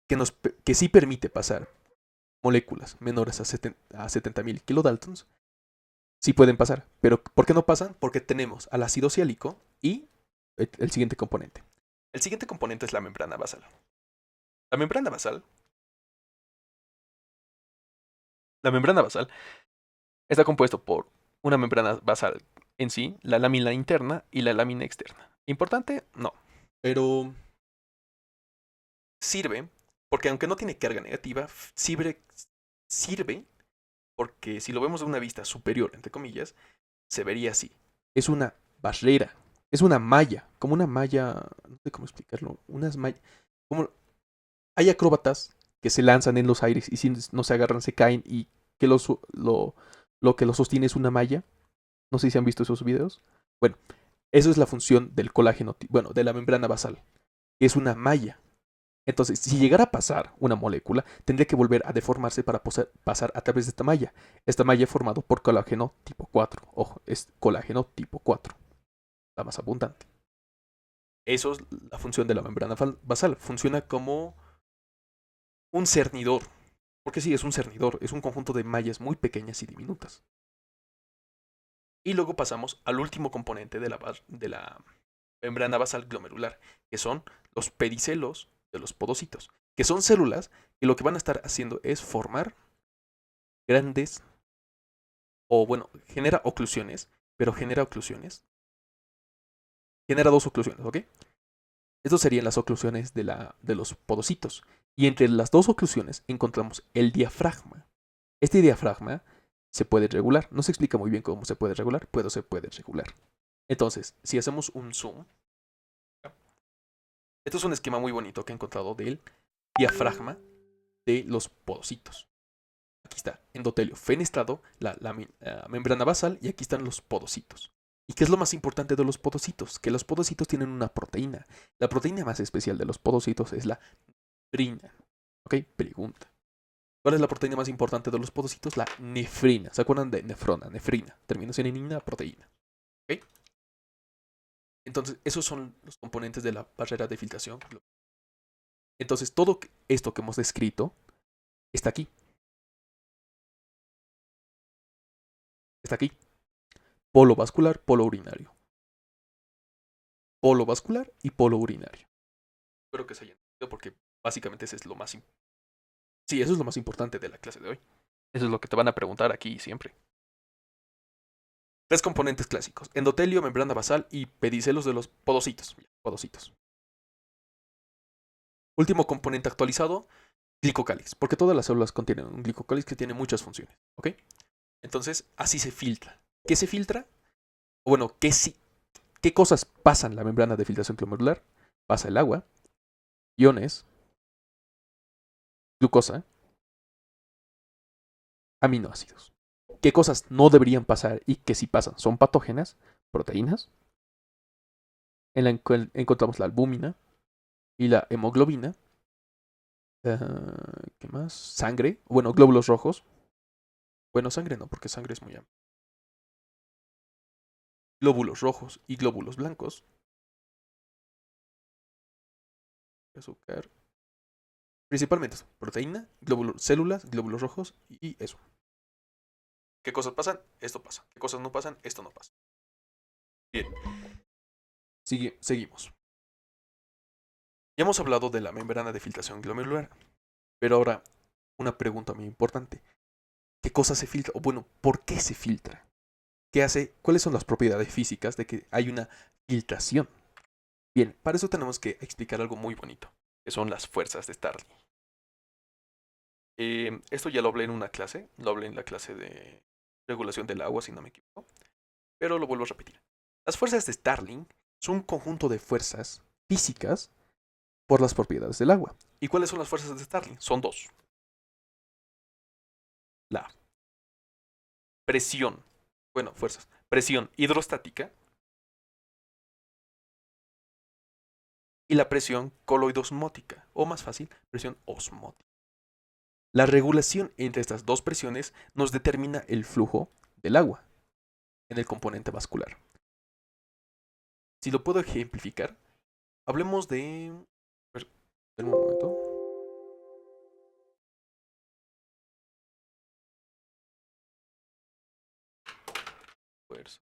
que sí permite pasar moléculas menores a 70.000 kilodaltons, sí pueden pasar. Pero ¿por qué no pasan? Porque tenemos al ácido ciálico y el siguiente componente. El siguiente componente es la membrana basal. La membrana basal. La membrana basal está compuesto por una membrana basal en sí, la lámina interna y la lámina externa. ¿Importante? No. Pero sirve porque aunque no tiene carga negativa, sirve porque si lo vemos de una vista superior, entre comillas, se vería así. Es una barrera, es una malla, como una malla, no sé cómo explicarlo, unas mallas, como hay acróbatas que se lanzan en los aires y si no se agarran se caen y que lo que lo sostiene es una malla. No sé si han visto esos videos. Bueno, eso es la función del colágeno, bueno, de la membrana basal, que es una malla. Entonces, si llegara a pasar una molécula, tendría que volver a deformarse para pasar a través de esta malla. Esta malla es formada por colágeno tipo 4. Ojo, es colágeno tipo 4, la más abundante. Eso es la función de la membrana basal. Funciona como un cernidor. Porque sí, es un cernidor. Es un conjunto de mallas muy pequeñas y diminutas. Y luego pasamos al último componente de la membrana basal glomerular, que son los pedicelos de los podocitos, que son células que lo que van a estar haciendo es formar grandes, o bueno, genera oclusiones, pero genera oclusiones. Genera dos oclusiones, ¿ok? Estas serían las oclusiones de los podocitos. Y entre las dos oclusiones encontramos el diafragma. Este diafragma se puede regular. No se explica muy bien cómo se puede regular, pero se puede regular. Entonces, si hacemos un zoom, Esto es un esquema muy bonito que he encontrado del diafragma de los podocitos. Aquí está, endotelio fenestrado, la membrana basal, y aquí están los podocitos. ¿Y qué es lo más importante de los podocitos? Que los podocitos tienen una proteína. La proteína más especial de los podocitos es la nefrina. ¿Ok? Pregunta. ¿Cuál es la proteína más importante de los podocitos? La nefrina. ¿Se acuerdan de nefrona? Nefrina. Terminación en ina, proteína. ¿Ok? Entonces, esos son los componentes de la barrera de filtración. Entonces, todo esto que hemos descrito está aquí. Está aquí. Polo vascular, polo urinario. Polo vascular y polo urinario. Espero que se hayan entendido porque básicamente eso es lo más importante. Sí, eso es lo más importante de la clase de hoy. Eso es lo que te van a preguntar aquí siempre. Tres componentes clásicos: endotelio, membrana basal y pedicelos de los podocitos. Podocitos. Último componente actualizado: glicocáliz, porque todas las células contienen un glicocáliz que tiene muchas funciones. ¿Ok? Entonces, así se filtra. ¿Qué se filtra? O bueno, ¿qué cosas pasan en la membrana de filtración glomerular? Pasa el agua, iones, glucosa, aminoácidos. ¿Qué cosas no deberían pasar y que si pasan son patógenas? Proteínas. En la encontramos la albúmina y la hemoglobina. ¿Qué más? Sangre. Bueno, glóbulos rojos. Bueno, sangre no, porque sangre es muy amplio. Glóbulos rojos y glóbulos blancos. Azúcar. Principalmente eso. Proteína, células, glóbulos rojos y eso. ¿Qué cosas pasan? Esto pasa. ¿Qué cosas no pasan? Esto no pasa. Bien. Seguimos. Ya hemos hablado de la membrana de filtración glomerular. Pero ahora, una pregunta muy importante. ¿Qué cosa se filtra? O bueno, ¿por qué se filtra? ¿Qué hace? ¿Cuáles son las propiedades físicas de que hay una filtración? Bien, para eso tenemos que explicar algo muy bonito, que son las fuerzas de Starling. Esto ya lo hablé en una clase, lo hablé en la clase de regulación del agua, si no me equivoco, pero lo vuelvo a repetir. Las fuerzas de Starling son un conjunto de fuerzas físicas por las propiedades del agua. ¿Y cuáles son las fuerzas de Starling? Son dos. La presión, bueno, fuerzas, presión hidrostática y la presión coloidosmótica, o más fácil, presión osmótica. La regulación entre estas dos presiones nos determina el flujo del agua en el componente vascular. Si lo puedo ejemplificar, hablemos de... A ver, un momento. Fuerzas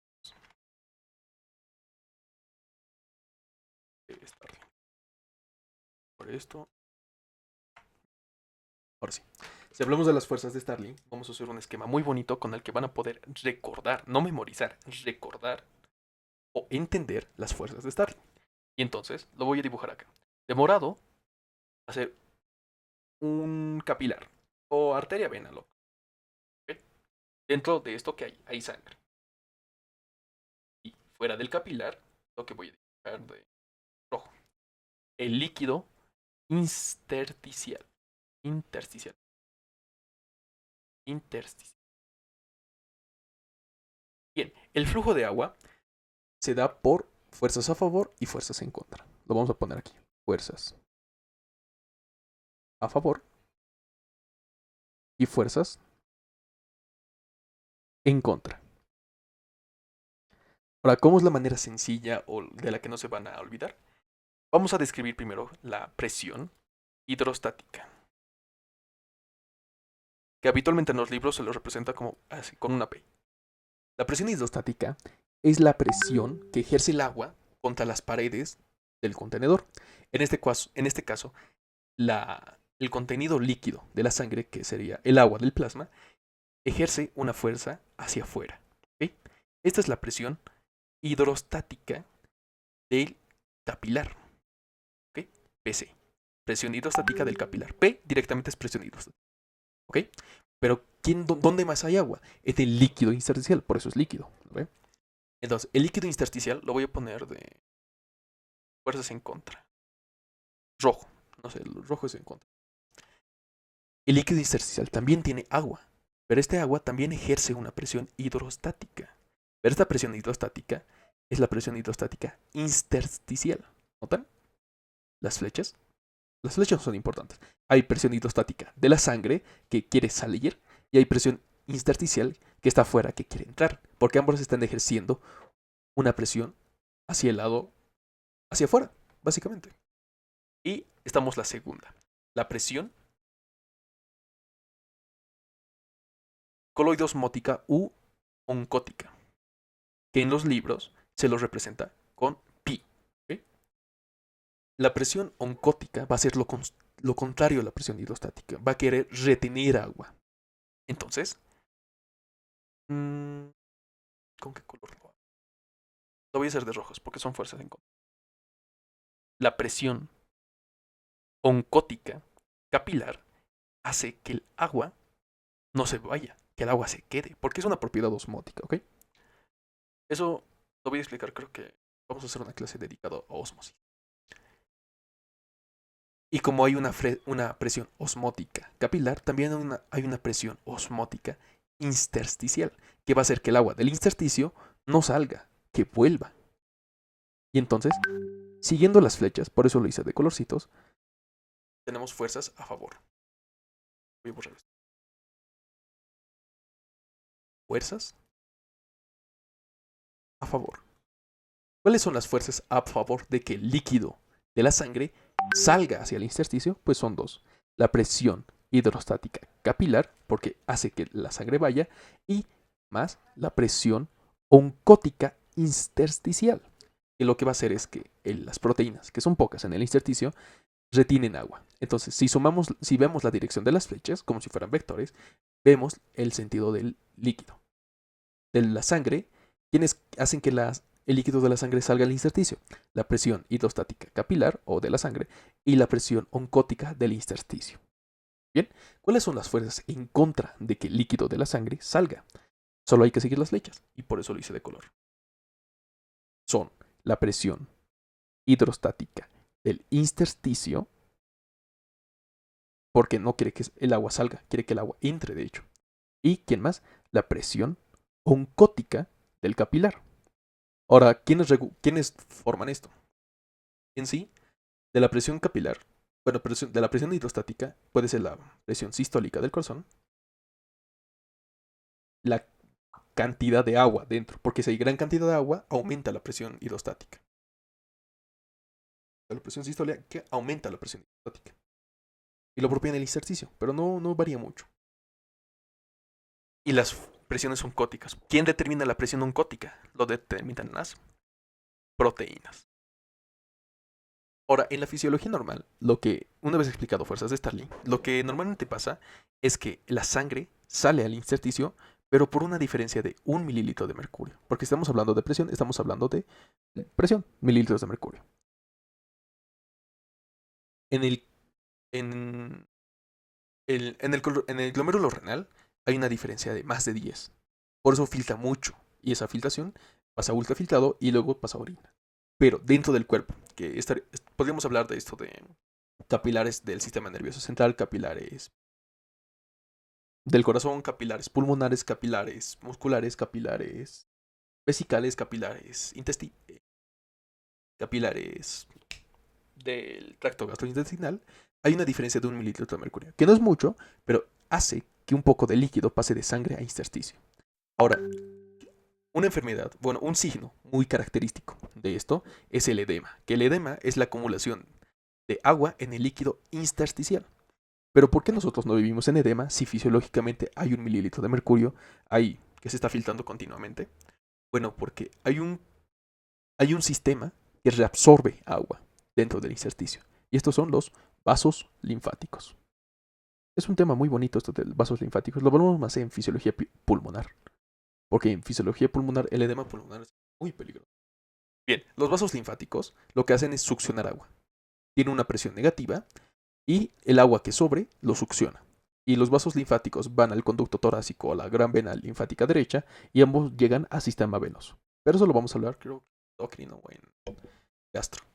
de Starling. Por esto. Ahora sí. Si hablamos de las fuerzas de Starling, vamos a hacer un esquema muy bonito con el que van a poder recordar, no memorizar, recordar o entender las fuerzas de Starling. Y entonces lo voy a dibujar acá. De morado, hacer un capilar o arteria vena, loco. ¿Okay? Dentro de esto que hay sangre. Y fuera del capilar, lo que voy a dibujar de rojo. El líquido intersticial. Intersticial. Intersticial. Bien, el flujo de agua se da por fuerzas a favor y fuerzas en contra. Lo vamos a poner aquí. Fuerzas a favor y fuerzas en contra. Ahora, ¿cómo es la manera sencilla o de la que no se van a olvidar? Vamos a describir primero la presión hidrostática, que habitualmente en los libros se lo representa como así, con una P. La presión hidrostática es la presión que ejerce el agua contra las paredes del contenedor. En este caso el contenido líquido de la sangre, que sería el agua del plasma, ejerce una fuerza hacia afuera. ¿Okay? Esta es la presión hidrostática del capilar. ¿Okay? PC. Presión hidrostática del capilar. P directamente es presión hidrostática. ¿Ok? Pero ¿dónde más hay agua? Es el líquido intersticial, por eso es líquido. ¿Okay? Entonces, el líquido intersticial lo voy a poner de fuerzas en contra. rojo. No sé, el rojo es en contra. El líquido intersticial también tiene agua, pero este agua también ejerce una presión hidrostática. Pero esta presión hidrostática es la presión hidrostática intersticial. ¿Notan? Las flechas. Las flechas son importantes. Hay presión hidrostática de la sangre que quiere salir y hay presión intersticial que está afuera que quiere entrar, porque ambos están ejerciendo una presión hacia el lado, hacia afuera, básicamente. Y estamos la segunda, la presión coloidosmótica u oncótica, que en los libros se los representa con pi. ¿Okay? La presión oncótica va a ser lo contrario a la presión hidrostática, va a querer retener agua. Entonces, ¿con qué color lo hago? Lo voy a hacer de rojos porque son fuerzas en contra. La presión oncótica capilar hace que el agua no se vaya, que el agua se quede, porque es una propiedad osmótica, ¿ok? Eso lo voy a explicar, creo que vamos a hacer una clase dedicada a osmosis. Y como hay una presión osmótica capilar, también hay una presión osmótica intersticial, que va a hacer que el agua del intersticio no salga, que vuelva. Y entonces, siguiendo las flechas, por eso lo hice de colorcitos, tenemos fuerzas a favor. Voy a borrar esto. Fuerzas a favor. ¿Cuáles son las fuerzas a favor de que el líquido de la sangre salga hacia el intersticio? Pues son dos. La presión hidrostática capilar, porque hace que la sangre vaya, y más la presión oncótica intersticial, que lo que va a hacer es que las proteínas, que son pocas en el intersticio, retienen agua. Entonces, si vemos la dirección de las flechas, como si fueran vectores, vemos el sentido del líquido. De la sangre, quienes hacen que el líquido de la sangre salga al intersticio: la presión hidrostática capilar o de la sangre y la presión oncótica del intersticio. Bien, ¿cuáles son las fuerzas en contra de que el líquido de la sangre salga? Solo hay que seguir las flechas y por eso lo hice de color. Son la presión hidrostática del intersticio, porque no quiere que el agua salga, quiere que el agua entre, de hecho. ¿Y quién más? La presión oncótica del capilar. Ahora, ¿quiénes forman esto? En sí, de la presión capilar, bueno, de la presión hidrostática puede ser la presión sistólica del corazón, la cantidad de agua dentro, porque si hay gran cantidad de agua, aumenta la presión hidrostática. La presión sistólica aumenta la presión hidrostática. Y lo propio en el ejercicio, pero no varía mucho. Y las presiones oncóticas. ¿Quién determina la presión oncótica? Lo determinan las proteínas. Ahora, en la fisiología normal, una vez explicado fuerzas de Starling, lo que normalmente pasa es que la sangre sale al intersticio, pero por una diferencia de 1 mililitro de mercurio. Porque estamos hablando de presión, estamos hablando de presión, mililitros de mercurio. En el, en en el glomérulo renal hay una diferencia de más de 10. Por eso filtra mucho. Y esa filtración pasa a ultrafiltrado y luego pasa a orina. Pero dentro del cuerpo, que podríamos hablar de esto de capilares del sistema nervioso central, capilares del corazón, capilares pulmonares, capilares musculares, capilares vesicales, capilares capilares del tracto gastrointestinal, hay una diferencia de 1 mililitro de mercurio, que no es mucho, pero hace que un poco de líquido pase de sangre a intersticio. Ahora, una enfermedad, bueno, un signo muy característico de esto es el edema, que el edema es la acumulación de agua en el líquido intersticial. Pero ¿por qué nosotros no vivimos en edema si fisiológicamente hay 1 mililitro de mercurio ahí que se está filtrando continuamente? Bueno, porque hay un sistema que reabsorbe agua dentro del intersticio. Y estos son los vasos linfáticos. Es un tema muy bonito esto de los vasos linfáticos. Lo volvemos más en fisiología pulmonar. Porque en fisiología pulmonar el edema pulmonar es muy peligroso. Bien, los vasos linfáticos lo que hacen es succionar agua. Tiene una presión negativa y el agua que sobre lo succiona. Y los vasos linfáticos van al conducto torácico, a la gran vena linfática derecha, y ambos llegan al sistema venoso. Pero eso lo vamos a hablar, creo, endocrino o en gastro.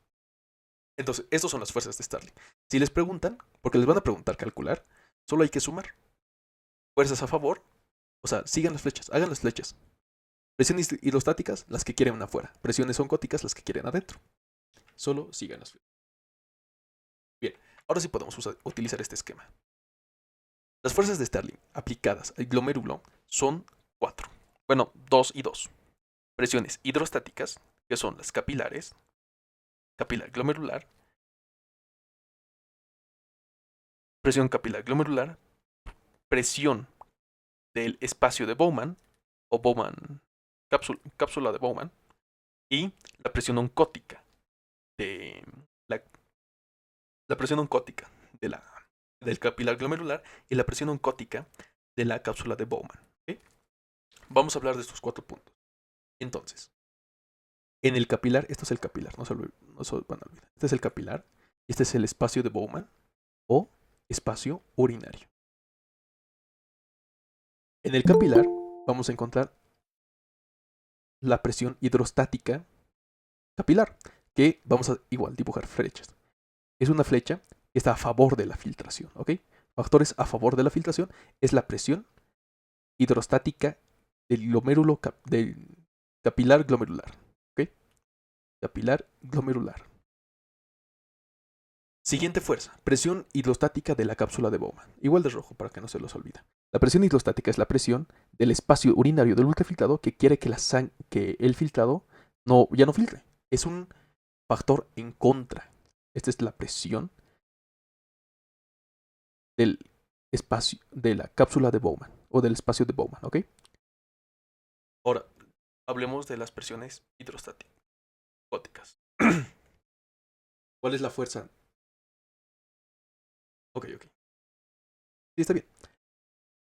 Entonces, estas son las fuerzas de Starling. Si les preguntan, porque les van a preguntar calcular, solo hay que sumar. Fuerzas a favor, o sea, sigan las flechas, hagan las flechas. Presiones hidrostáticas, las que quieren afuera. Presiones oncóticas, las que quieren adentro. Solo sigan las flechas. Bien, ahora sí podemos utilizar este esquema. Las fuerzas de Starling aplicadas al glomérulo son 4. Bueno, 2 y 2. Presiones hidrostáticas, que son las capilares, capilar glomerular, presión capilar glomerular, presión del espacio de Bowman, o Bowman, cápsula de Bowman, y la presión oncótica de la, la presión oncótica del capilar glomerular y la presión oncótica de la cápsula de Bowman. ¿Okay? Vamos a hablar de estos 4 puntos. Entonces, en el capilar, esto es el capilar, no se van a olvidar. Este es el capilar, y este es el espacio de Bowman o espacio urinario. En el capilar vamos a encontrar la presión hidrostática capilar, que vamos a igual dibujar flechas. Es una flecha que está a favor de la filtración, ¿ok? Factores a favor de la filtración es la presión hidrostática del glomérulo del capilar glomerular, ¿ok? Capilar glomerular. Siguiente fuerza, presión hidrostática de la cápsula de Bowman. Igual de rojo para que no se los olvide. La presión hidrostática es la presión del espacio urinario del ultrafiltrado que quiere que, que el filtrado ya no filtre. Es un factor en contra. Esta es la presión del espacio de la cápsula de Bowman o del espacio de Bowman, ¿ok? Ahora, hablemos de las presiones hidrostáticas. ¿Cuál es la fuerza? Ok. Sí, está bien.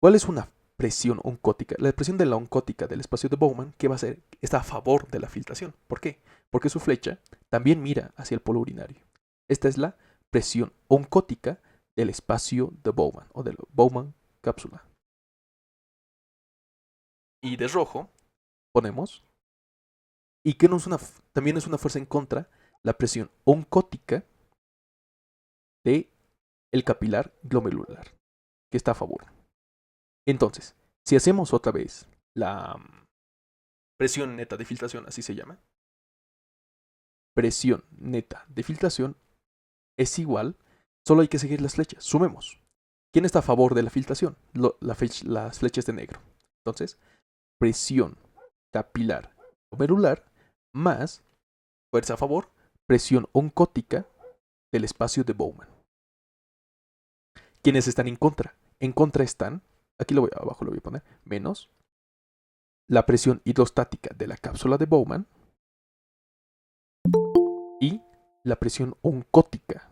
¿Cuál es una presión oncótica? La presión de la oncótica del espacio de Bowman, ¿qué va a hacer? Está a favor de la filtración. ¿Por qué? Porque su flecha también mira hacia el polo urinario. Esta es la presión oncótica del espacio de Bowman o de la Bowman cápsula. Y de rojo ponemos, y que también es una fuerza en contra, la presión oncótica de el capilar glomerular, que está a favor. Entonces, si hacemos otra vez la presión neta de filtración, así se llama, presión neta de filtración es igual, solo hay que seguir las flechas, sumemos. ¿Quién está a favor de la filtración? Las flechas de negro. Entonces, presión capilar glomerular más fuerza a favor, presión oncótica del espacio de Bowman. ¿Quiénes están en contra? En contra están, abajo lo voy a poner, menos la presión hidrostática de la cápsula de Bowman y la presión oncótica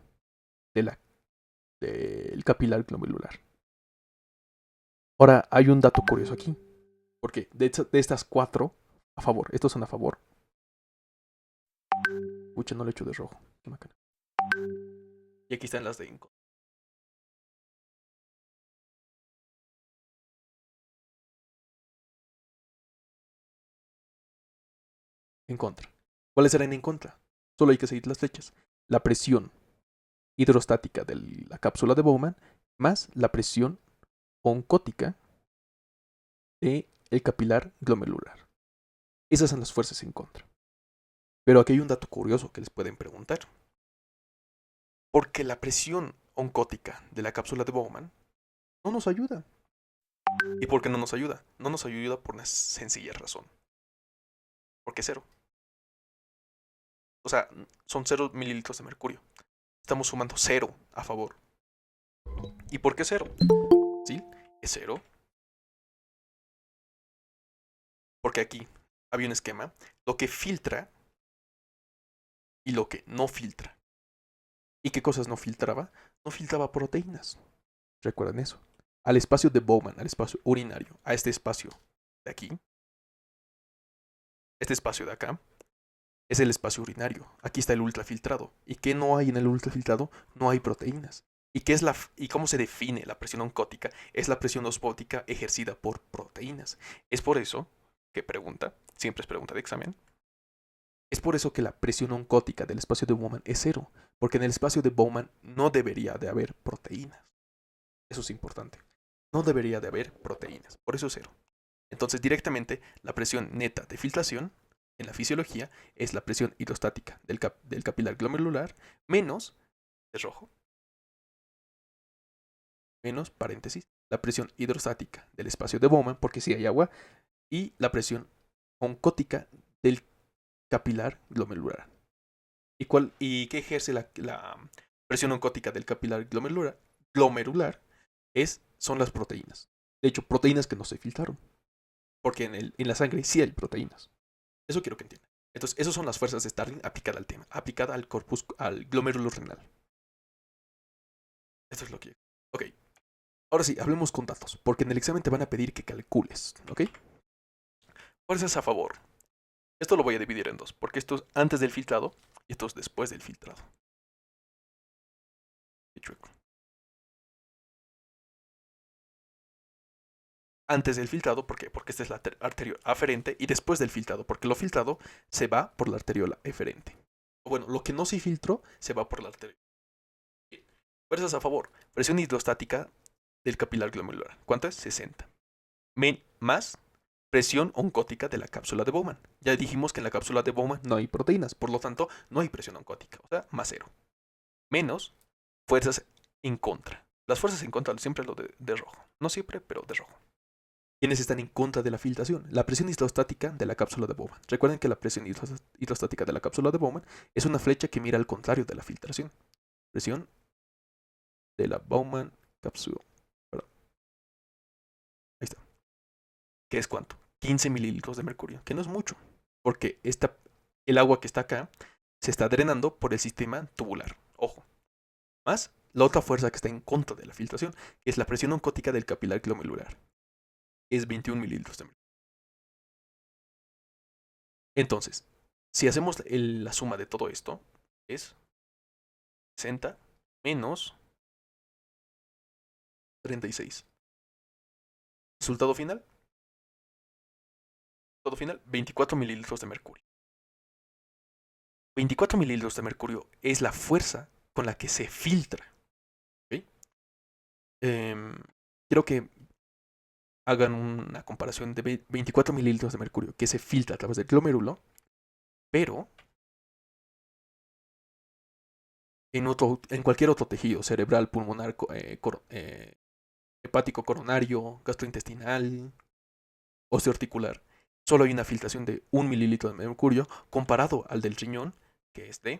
del capilar glomerular. Ahora, hay un dato curioso aquí, porque de estas 4 a favor, estos son a favor. Pucha, no le echo de rojo. Qué macana. Y aquí están las de en contra. ¿Cuáles serán en contra? Solo hay que seguir las flechas. La presión hidrostática de la cápsula de Bowman más la presión oncótica del capilar glomerular. Esas son las fuerzas en contra. Pero aquí hay un dato curioso que les pueden preguntar. Porque la presión oncótica de la cápsula de Bowman no nos ayuda. ¿Y por qué no nos ayuda? No nos ayuda por una sencilla razón. Porque es 0. O sea, son 0 mililitros de mercurio. Estamos sumando 0 a favor. ¿Y por qué 0? ¿Sí? Es 0. Porque aquí había un esquema. Lo que filtra y lo que no filtra. ¿Y qué cosas no filtraba? No filtraba proteínas. ¿Recuerdan eso? Al espacio de Bowman, al espacio urinario, a este espacio de aquí. Este espacio de acá es el espacio urinario. Aquí está el ultrafiltrado. ¿Y qué no hay en el ultrafiltrado? No hay proteínas. ¿Y cómo se define la presión oncótica? Es la presión osmótica ejercida por proteínas. Es por eso que siempre es pregunta de examen. Es por eso que la presión oncótica del espacio de Bowman es 0, Porque en el espacio de Bowman no debería de haber proteínas. Eso es importante. No debería de haber proteínas. Por eso es 0. Entonces directamente la presión neta de filtración en la fisiología es la presión hidrostática del capilar glomerular menos, es rojo, menos, paréntesis, la presión hidrostática del espacio de Bowman, porque sí hay agua, y la presión oncótica del capilar glomerular. ¿Y qué ejerce la presión oncótica del capilar glomerular? Son las proteínas. De hecho, proteínas que no se filtraron. Porque en la sangre sí hay proteínas. Eso quiero que entiendan. Entonces, esas son las fuerzas de Starling aplicada al tema, aplicada al glomérulo renal. Esto es lo que... Ok. Ahora sí, hablemos con datos, porque en el examen te van a pedir que calcules, ¿ok? Fuerzas a favor. Esto lo voy a dividir en dos, porque esto es antes del filtrado y esto es después del filtrado. Qué chueco. Antes del filtrado, ¿por qué? Porque esta es la arteriola aferente, y después del filtrado, porque lo filtrado se va por la arteriola eferente. O bueno, lo que no se filtró se va por la arteriola. Bien. Fuerzas a favor. Presión hidrostática del capilar glomerular. ¿Cuánto es? 60. Más presión oncótica de la cápsula de Bowman. Ya dijimos que en la cápsula de Bowman no hay proteínas, por lo tanto no hay presión oncótica, o sea, más 0. Menos fuerzas en contra. Las fuerzas en contra siempre lo de rojo. No siempre, pero de rojo. ¿Quiénes están en contra de la filtración? La presión hidrostática de la cápsula de Bowman. Recuerden que la presión hidrostática de la cápsula de Bowman es una flecha que mira al contrario de la filtración. Presión de la Bowman cápsula. Perdón. Ahí está. ¿Qué es cuánto? 15 mililitros de mercurio, que no es mucho, porque el agua que está acá se está drenando por el sistema tubular. Ojo. Más la otra fuerza que está en contra de la filtración, que es la presión oncótica del capilar glomerular. Es 21 mililitros de mercurio. Entonces, si hacemos la suma de todo esto, es 60 menos 36. Resultado final, 24 mililitros de mercurio. 24 mililitros de mercurio es la fuerza con la que se filtra. ¿Okay? Quiero que hagan una comparación de 24 mililitros de mercurio que se filtra a través del glomérulo, pero en cualquier otro tejido, cerebral, pulmonar, hepático, coronario, gastrointestinal, osteoarticular, solo hay una filtración de 1 mililitro de mercurio comparado al del riñón, que es de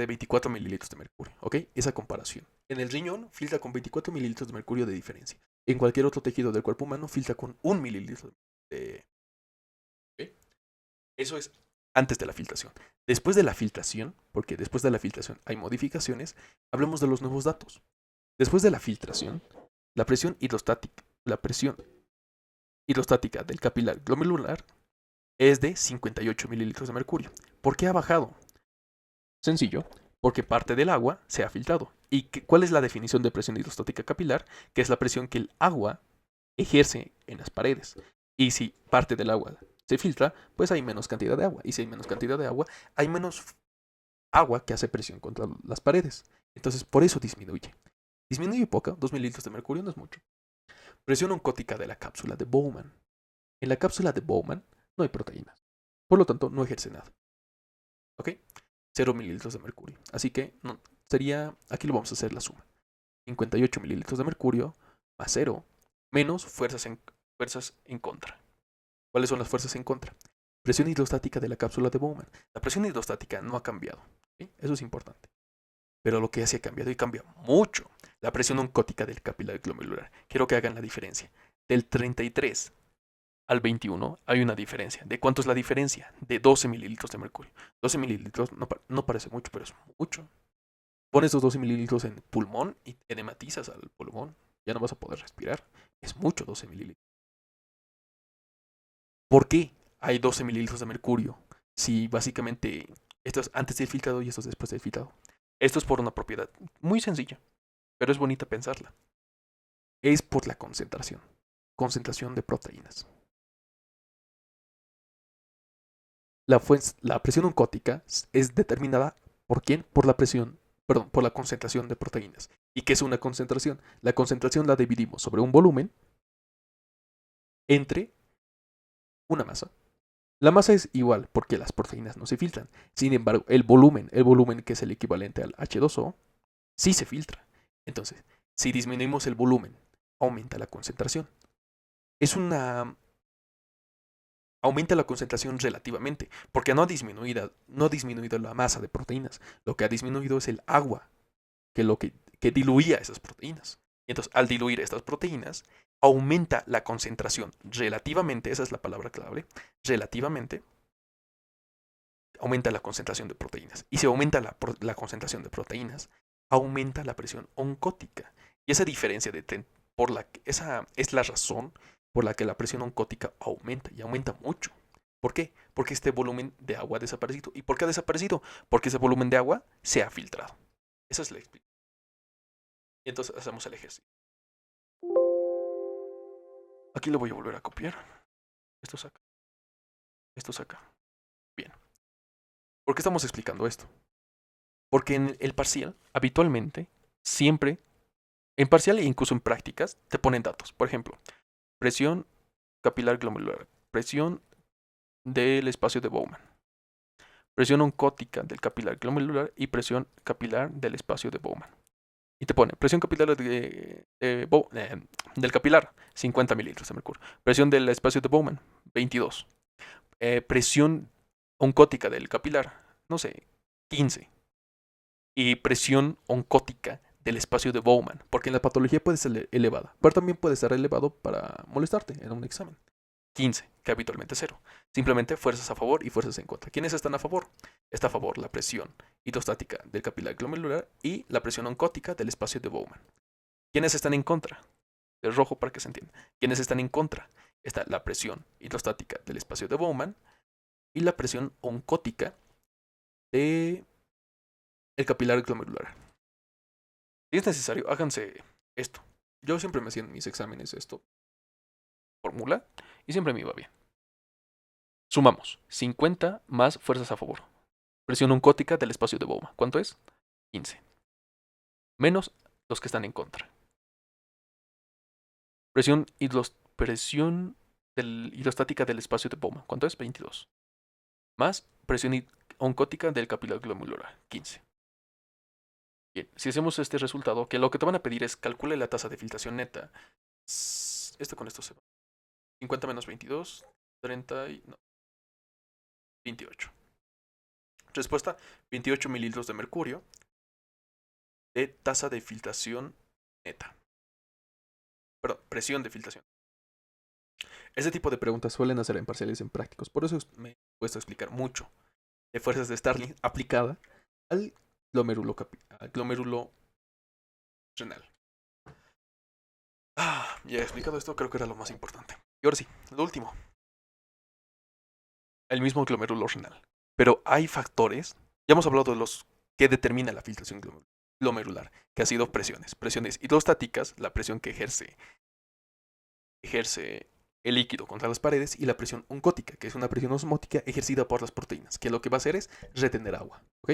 24 mililitros de mercurio, ¿ok? Esa comparación. En el riñón filtra con 24 mililitros de mercurio de diferencia. En cualquier otro tejido del cuerpo humano filtra con 1 mililitro de... ¿Ok? Eso es antes de la filtración. Después de la filtración, porque después de la filtración hay modificaciones, hablemos de los nuevos datos. Después de la filtración, la presión hidrostática del capilar glomerular es de 58 mililitros de mercurio. ¿Por qué ha bajado? Sencillo, porque parte del agua se ha filtrado. ¿Y cuál es la definición de presión hidrostática capilar? Que es la presión que el agua ejerce en las paredes. Y si parte del agua se filtra, pues hay menos cantidad de agua. Y si hay menos cantidad de agua, hay menos agua que hace presión contra las paredes. Entonces, por eso disminuye. Disminuye poca, 2 mililitros de mercurio no es mucho. Presión oncótica de la cápsula de Bowman. En la cápsula de Bowman no hay proteínas. Por lo tanto, no ejerce nada. ¿Ok? 0 mililitros de mercurio. Así que aquí lo vamos a hacer la suma. 58 mililitros de mercurio más 0 menos fuerzas en contra. ¿Cuáles son las fuerzas en contra? Presión hidrostática de la cápsula de Bowman. La presión hidrostática no ha cambiado. ¿Sí? Eso es importante. Pero lo que sí ha cambiado y cambia mucho, la presión oncótica del capilar glomerular. Quiero que hagan la diferencia. Del 33 al 21 hay una diferencia. ¿De cuánto es la diferencia? De 12 mililitros de mercurio. 12 mililitros no parece mucho, pero es mucho. Pones esos 12 mililitros en pulmón y edematizas al pulmón. Ya no vas a poder respirar. Es mucho 12 mililitros. ¿Por qué hay 12 mililitros de mercurio? Si básicamente esto es antes del filtrado y esto es después del filtrado. Esto es por una propiedad muy sencilla, pero es bonita pensarla. Es por la concentración. Concentración de proteínas. La presión oncótica es determinada ¿por quién? Por la presión, perdón, por la concentración de proteínas. ¿Y qué es una concentración? La concentración la dividimos sobre un volumen entre una masa. La masa es igual porque las proteínas no se filtran. Sin embargo, el volumen que es el equivalente al H2O, sí se filtra. Entonces, si disminuimos el volumen, aumenta la concentración. Es una aumenta la concentración relativamente, porque no ha disminuido la masa de proteínas. Lo que ha disminuido es el agua que diluía esas proteínas. Y entonces, al diluir estas proteínas, aumenta la concentración relativamente, esa es la palabra clave, relativamente, aumenta la concentración de proteínas. Y si aumenta la concentración de proteínas, aumenta la presión oncótica. Y esa diferencia esa es la razón por la que la presión oncótica aumenta y aumenta mucho. ¿Por qué? Porque este volumen de agua ha desaparecido. ¿Y por qué ha desaparecido? Porque ese volumen de agua se ha filtrado. Esa es la explicación. Y entonces hacemos el ejercicio. Aquí lo voy a volver a copiar. Esto saca. Esto saca. Bien. ¿Por qué estamos explicando esto? Porque en el parcial, habitualmente, siempre, en parcial e incluso en prácticas, te ponen datos. Por ejemplo, presión capilar glomerular, presión del espacio de Bowman, presión oncótica del capilar glomerular y presión capilar del espacio de Bowman. Y te pone presión capilar del capilar, 50 mililitros de mercurio. Presión del espacio de Bowman, 22. Presión oncótica del capilar, no sé, 15. Y presión oncótica del espacio de Bowman, porque en la patología puede ser elevada, pero también puede estar elevado para molestarte en un examen. 15, que habitualmente es 0. Simplemente fuerzas a favor y fuerzas en contra. ¿Quiénes están a favor? Está a favor la presión hidrostática del capilar glomerular y la presión oncótica del espacio de Bowman. ¿Quiénes están en contra? El rojo para que se entienda. ¿Quiénes están en contra? Está la presión hidrostática del espacio de Bowman y la presión oncótica del capilar glomerular. Si es necesario, háganse esto. Yo siempre me hacía en mis exámenes esto, fórmula, y siempre me iba bien. Sumamos 50 más fuerzas a favor. Presión oncótica del espacio de Bowman. ¿Cuánto es? 15. Menos los que están en contra. Presión hidrostática del espacio de Bowman. ¿Cuánto es? 22. Más presión oncótica del capilar glomerular. 15. Bien, si hacemos este resultado, que lo que te van a pedir es calcule la tasa de filtración neta. Esto con esto se va. 50 menos 22, 30 y... no, 28. Respuesta, 28 mililitros de mercurio de tasa de filtración neta. Perdón, presión de filtración. Este tipo de preguntas suelen hacer en parciales en prácticos. Por eso me he puesto a explicar mucho de fuerzas de Starling aplicada al glomérulo renal. Ya he explicado esto, creo que era lo más importante. Y ahora sí, lo último. El mismo glomérulo renal. Pero hay factores, ya hemos hablado de los que determina la filtración glomerular, que ha sido presiones hidrostáticas, la presión que ejerce el líquido contra las paredes, y la presión oncótica, que es una presión osmótica ejercida por las proteínas, que lo que va a hacer es retener agua. ¿Ok?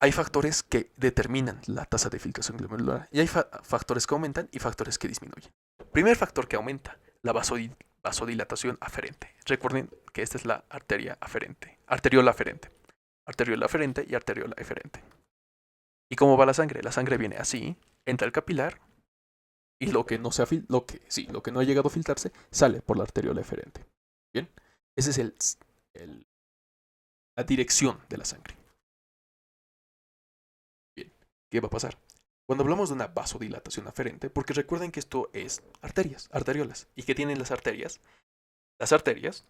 Hay factores que determinan la tasa de filtración glomerular y hay factores que aumentan y factores que disminuyen. Primer factor que aumenta, la vasodilatación aferente. Recuerden que esta es la arteriola aferente, arteriola aferente y arteriola eferente. ¿Y cómo va la sangre? La sangre viene así, entra al capilar y lo que no ha llegado a filtrarse sale por la arteriola eferente. Bien, esa es la dirección de la sangre. Bien, ¿qué va a pasar? Cuando hablamos de una vasodilatación aferente, porque recuerden que esto es arteriolas. ¿Y qué tienen las arterias? Las arterias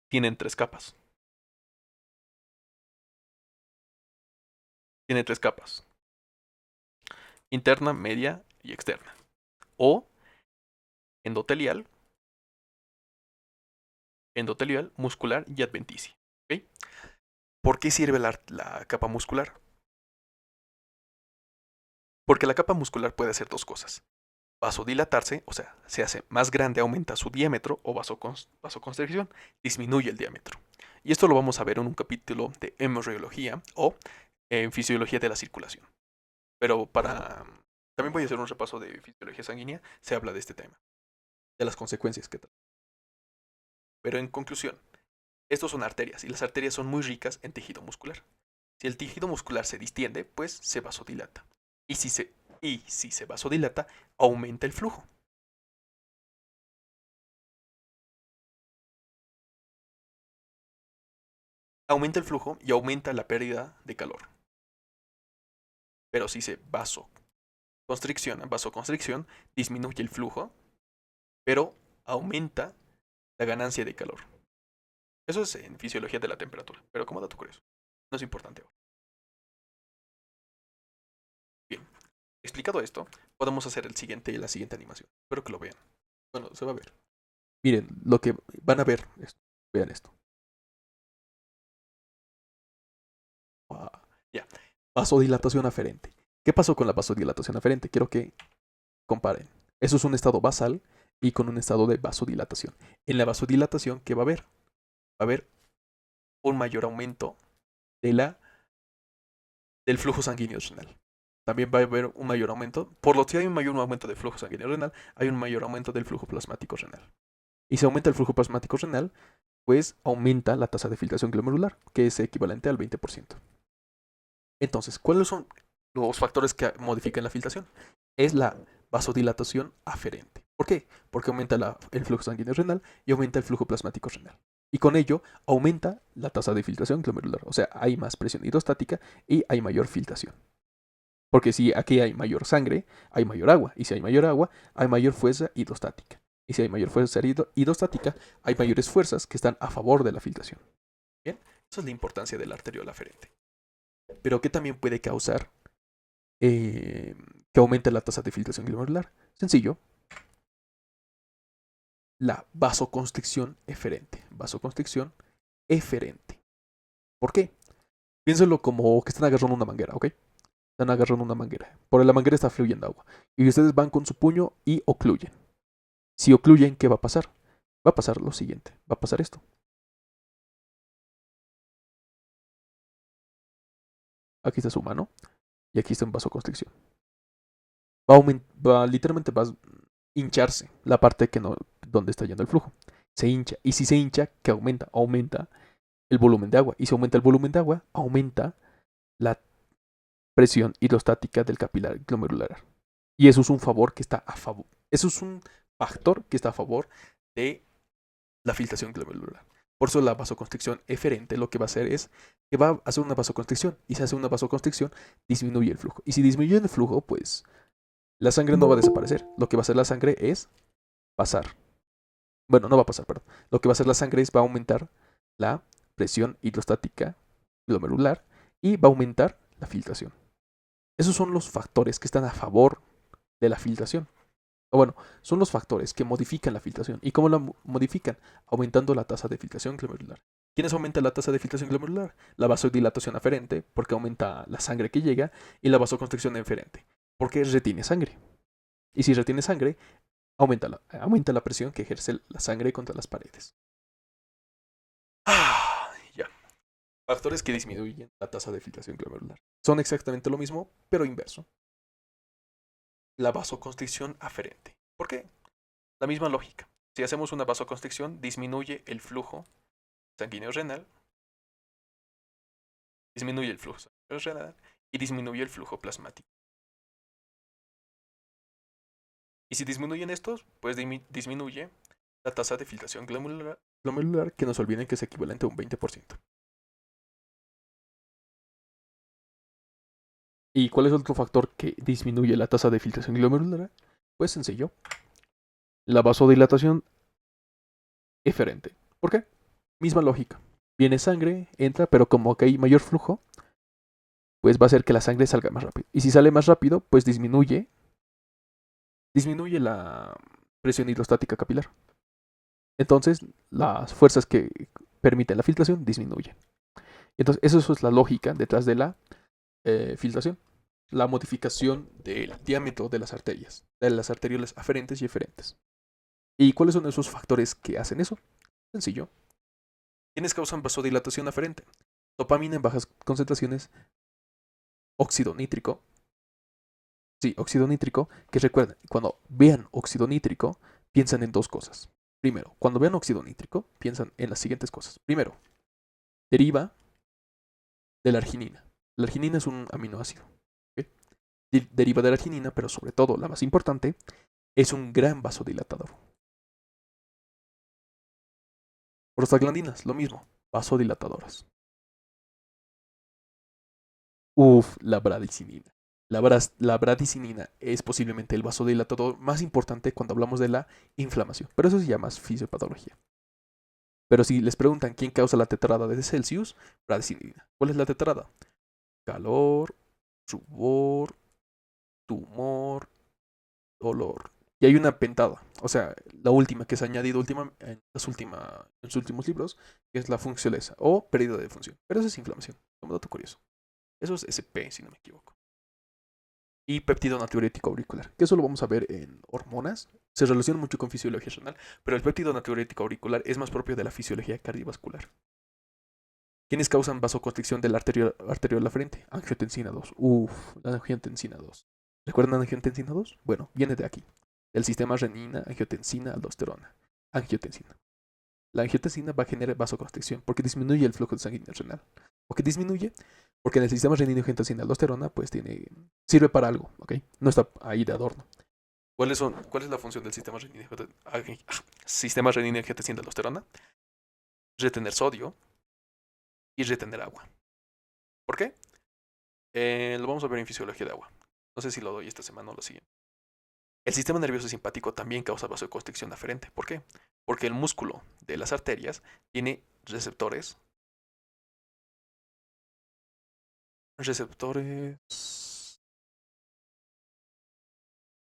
tienen 3 capas. Tienen 3 capas. Interna, media y externa. O endotelial, muscular y adventicia. ¿Okay? ¿Por qué sirve la capa muscular? Porque la capa muscular puede hacer 2 cosas. vasodilatarse, o sea, se hace más grande, aumenta su diámetro, o vasoconstricción, disminuye el diámetro. Y esto lo vamos a ver en un capítulo de hemorreología o en fisiología de la circulación. Pero también voy a hacer un repaso de fisiología sanguínea, se habla de este tema, de las consecuencias que trae. Pero en conclusión, estos son arterias y las arterias son muy ricas en tejido muscular. Si el tejido muscular se distiende, pues se vasodilata. Y si se vasodilata, aumenta el flujo. Aumenta el flujo y aumenta la pérdida de calor. Pero si se vasoconstricción, disminuye el flujo, pero aumenta la ganancia de calor. Eso es en fisiología de la temperatura, pero como dato curioso, no es importante ahora. Bien, explicado esto, podemos hacer la siguiente animación. Espero que lo vean. Bueno, se va a ver. Miren, lo que van a ver, vean esto. Ya, vasodilatación aferente. ¿Qué pasó con la vasodilatación aferente? Quiero que comparen. Eso es un estado basal y con un estado de vasodilatación. En la vasodilatación, ¿qué va a haber? Va a haber un mayor aumento de del flujo sanguíneo renal. También va a haber un mayor aumento. Por lo que hay un mayor aumento del flujo sanguíneo renal, hay un mayor aumento del flujo plasmático renal. Y si aumenta el flujo plasmático renal, pues aumenta la tasa de filtración glomerular, que es equivalente al 20%. Entonces, ¿cuáles son los factores que modifican la filtración? Es la vasodilatación aferente. ¿Por qué? Porque aumenta el flujo sanguíneo renal y aumenta el flujo plasmático renal. Y con ello aumenta la tasa de filtración glomerular. O sea, hay más presión hidrostática y hay mayor filtración. Porque si aquí hay mayor sangre, hay mayor agua. Y si hay mayor agua, hay mayor fuerza hidrostática. Y si hay mayor fuerza hidrostática, hay mayores fuerzas que están a favor de la filtración. Bien, esa es la importancia de la arteriola aferente. Pero ¿qué también puede causar que aumente la tasa de filtración glomerular? Sencillo. La vasoconstricción eferente. Vasoconstricción eferente. ¿Por qué? Piénsenlo como que están agarrando una manguera, ¿ok? Están agarrando una manguera. Por la manguera está fluyendo agua. Y ustedes van con su puño y ocluyen. Si ocluyen, ¿qué va a pasar? Va a pasar lo siguiente. Va a pasar esto. Aquí está su mano. Y aquí está un vasoconstricción. Literalmente va a hincharse la parte que no, donde está yendo el flujo. Se hincha. Y si se hincha, ¿qué aumenta? Aumenta el volumen de agua. Y si aumenta el volumen de agua, aumenta la presión hidrostática del capilar glomerular. Y eso es un favor que está a favor. Eso es un factor que está a favor de la filtración glomerular. Por eso la vasoconstricción eferente lo que va a hacer es que va a hacer una vasoconstricción. Y si hace una vasoconstricción, disminuye el flujo. Y si disminuye el flujo, pues la sangre no va a desaparecer. Lo que va a hacer la sangre es pasar. Bueno, no va a pasar, perdón. Lo que va a hacer la sangre es va a aumentar la presión hidrostática glomerular y va a aumentar la filtración. Esos son los factores que están a favor de la filtración. O bueno, son los factores que modifican la filtración. ¿Y cómo la modifican? Aumentando la tasa de filtración glomerular. ¿Quiénes aumentan la tasa de filtración glomerular? La vasodilatación aferente, porque aumenta la sangre que llega, y la vasoconstricción eferente, porque retiene sangre. Y si retiene sangre, aumenta la presión que ejerce la sangre contra las paredes. Ya. Factores que disminuyen la tasa de filtración glomerular. Son exactamente lo mismo, pero inverso. La vasoconstricción aferente. ¿Por qué? La misma lógica. Si hacemos una vasoconstricción, disminuye el flujo sanguíneo renal, disminuye el flujo sanguíneo renal y disminuye el flujo plasmático. Y si disminuyen estos, pues disminuye la tasa de filtración glomerular, que no se olviden que es equivalente a un 20%. ¿Y cuál es otro factor que disminuye la tasa de filtración glomerular? Pues sencillo. La vasodilatación eferente. ¿Por qué? Misma lógica. Viene sangre, entra, pero como que hay mayor flujo, pues va a hacer que la sangre salga más rápido. Y si sale más rápido, pues disminuye la presión hidrostática capilar. Entonces, las fuerzas que permiten la filtración disminuyen. Entonces, eso es la lógica detrás de la filtración. la modificación del diámetro de las arteriolas aferentes y eferentes. ¿Y cuáles son esos factores que hacen eso? Sencillo. ¿Quiénes causan vasodilatación aferente? Dopamina en bajas concentraciones, óxido nítrico. Sí, óxido nítrico, que recuerden, cuando vean óxido nítrico, piensan en dos cosas. Primero, cuando vean óxido nítrico, piensan en las siguientes cosas. Primero, deriva de la arginina. La arginina es un aminoácido. ¿Okay? Deriva de la arginina, pero sobre todo, la más importante, es un gran vasodilatador. Prostaglandinas, lo mismo, vasodilatadoras. La bradicinina. La bradicinina es posiblemente el vasodilatador más importante cuando hablamos de la inflamación, pero eso se llama fisiopatología. Pero si les preguntan quién causa la tetrada de Celsius, bradicinina. ¿Cuál es la tetrada? Calor, rubor, tumor, dolor. Y hay una pentada, o sea, la última que se ha añadido en los últimos libros, que es la funcionaleza o pérdida de función. Pero eso es inflamación, como dato curioso. Eso es SP, si no me equivoco. Y péptido natriurético auricular, que eso lo vamos a ver en hormonas. Se relaciona mucho con fisiología renal, pero el péptido natriurético auricular es más propio de la fisiología cardiovascular. ¿Quiénes causan vasoconstricción de la arteriola frente? Angiotensina 2. La angiotensina 2. ¿Recuerdan la angiotensina 2? Bueno, viene de aquí. Del sistema renina, angiotensina, aldosterona. Angiotensina. La angiotensina va a generar vasoconstricción porque disminuye el flujo sanguíneo renal. ¿Por qué disminuye? Porque en el sistema renina, angiotensina, aldosterona, pues sirve para algo, ¿ok? No está ahí de adorno. ¿Cuál es la función del sistema renina, angiotensina, aldosterona? Retener sodio y retener agua. ¿Por qué? Lo vamos a ver en fisiología de agua. No sé si lo doy esta semana o lo siguiente. El sistema nervioso simpático también causa vasoconstricción aferente. ¿Por qué? Porque el músculo de las arterias tiene receptores.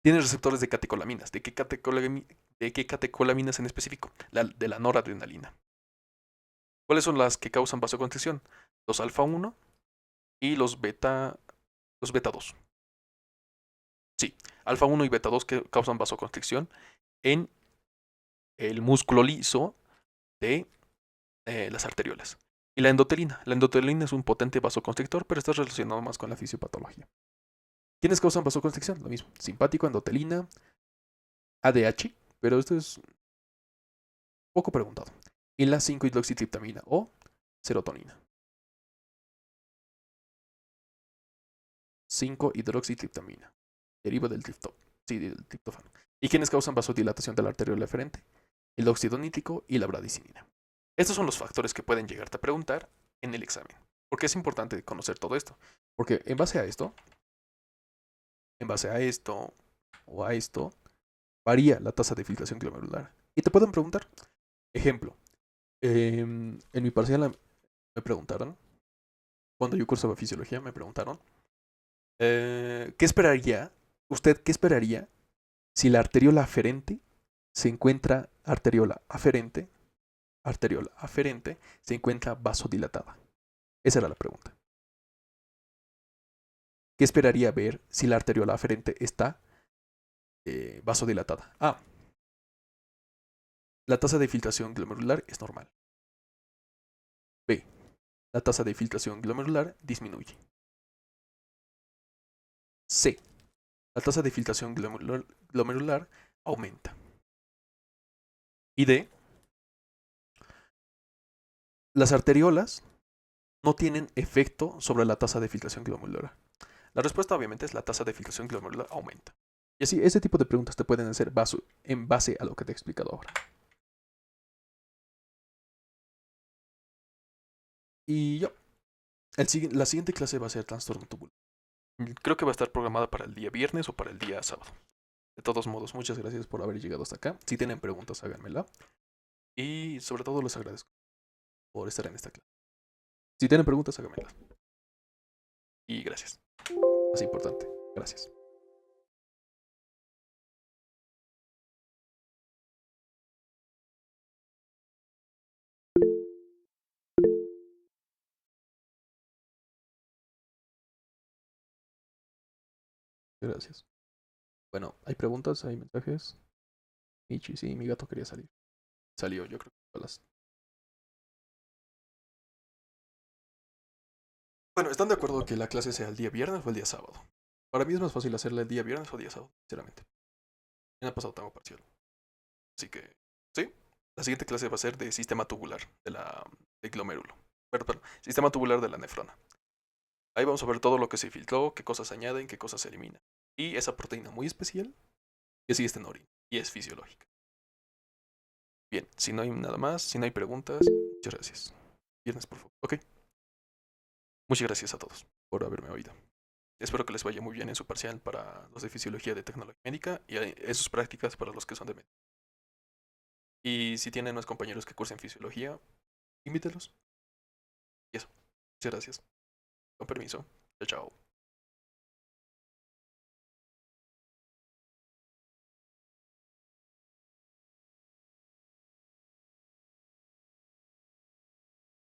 Tiene receptores de catecolaminas. ¿De qué catecolaminas en específico? De la noradrenalina. ¿Cuáles son las que causan vasoconstricción? Los alfa 1 y los beta 2. Sí, alfa 1 y beta 2 que causan vasoconstricción en el músculo liso de las arteriolas. Y la endotelina. La endotelina es un potente vasoconstrictor, pero está relacionado más con la fisiopatología. ¿Quiénes causan vasoconstricción? Lo mismo. Simpático, endotelina, ADH, pero esto es poco preguntado. Y la 5-hidroxitriptamina o serotonina. 5-hidroxitriptamina. Deriva del triptófano. ¿Y quiénes causan vasodilatación de la arteriola eferente? El óxido nítrico y la bradicinina. Estos son los factores que pueden llegarte a preguntar en el examen. ¿Por qué es importante conocer todo esto? Porque en base a esto o a esto, varía la tasa de filtración glomerular. Y te pueden preguntar, ejemplo, en mi parcial me preguntaron, cuando yo cursaba fisiología, me preguntaron, ¿qué esperaría si la arteriola aferente se encuentra arteriola aferente, se encuentra vasodilatada? Esa era la pregunta. ¿Qué esperaría ver si la arteriola aferente está vasodilatada? La tasa de filtración glomerular es normal. B. La tasa de filtración glomerular disminuye. C. La tasa de filtración glomerular aumenta. Y D. Las arteriolas no tienen efecto sobre la tasa de filtración glomerular. La respuesta obviamente es la tasa de filtración glomerular aumenta. Y así, ese tipo de preguntas te pueden hacer en base a lo que te he explicado ahora. Y la siguiente clase va a ser trastorno tubular. Creo que va a estar programada para el día viernes o para el día sábado. De todos modos, muchas gracias por haber llegado hasta acá. Si tienen preguntas, háganmela. Y sobre todo les agradezco por estar en esta clase. Si tienen preguntas, háganmelas. Y gracias. Es importante. Gracias. Gracias. Bueno, ¿hay preguntas? ¿Hay mensajes? Michi, sí, mi gato quería salir. Salió, yo creo que a las... Bueno, ¿están de acuerdo que la clase sea el día viernes o el día sábado? Para mí es más fácil hacerla el día viernes o el día sábado, sinceramente. El año pasado tengo parcial. Así que, sí. La siguiente clase va a ser de sistema tubular de glomérulo. Perdón, sistema tubular de la nefrona. Ahí vamos a ver todo lo que se filtró, qué cosas se añaden, qué cosas se eliminan. Y esa proteína muy especial que sí está en orina y es fisiológica. Bien, si no hay nada más, si no hay preguntas, muchas gracias. Viernes, por favor. Ok, muchas gracias a todos por haberme oído. Espero que les vaya muy bien en su parcial para los de fisiología de tecnología médica y en sus prácticas para los que son de médica. Y si tienen unos compañeros que cursen fisiología, invítelos. Y eso. Muchas gracias. Con permiso. Chao, chao.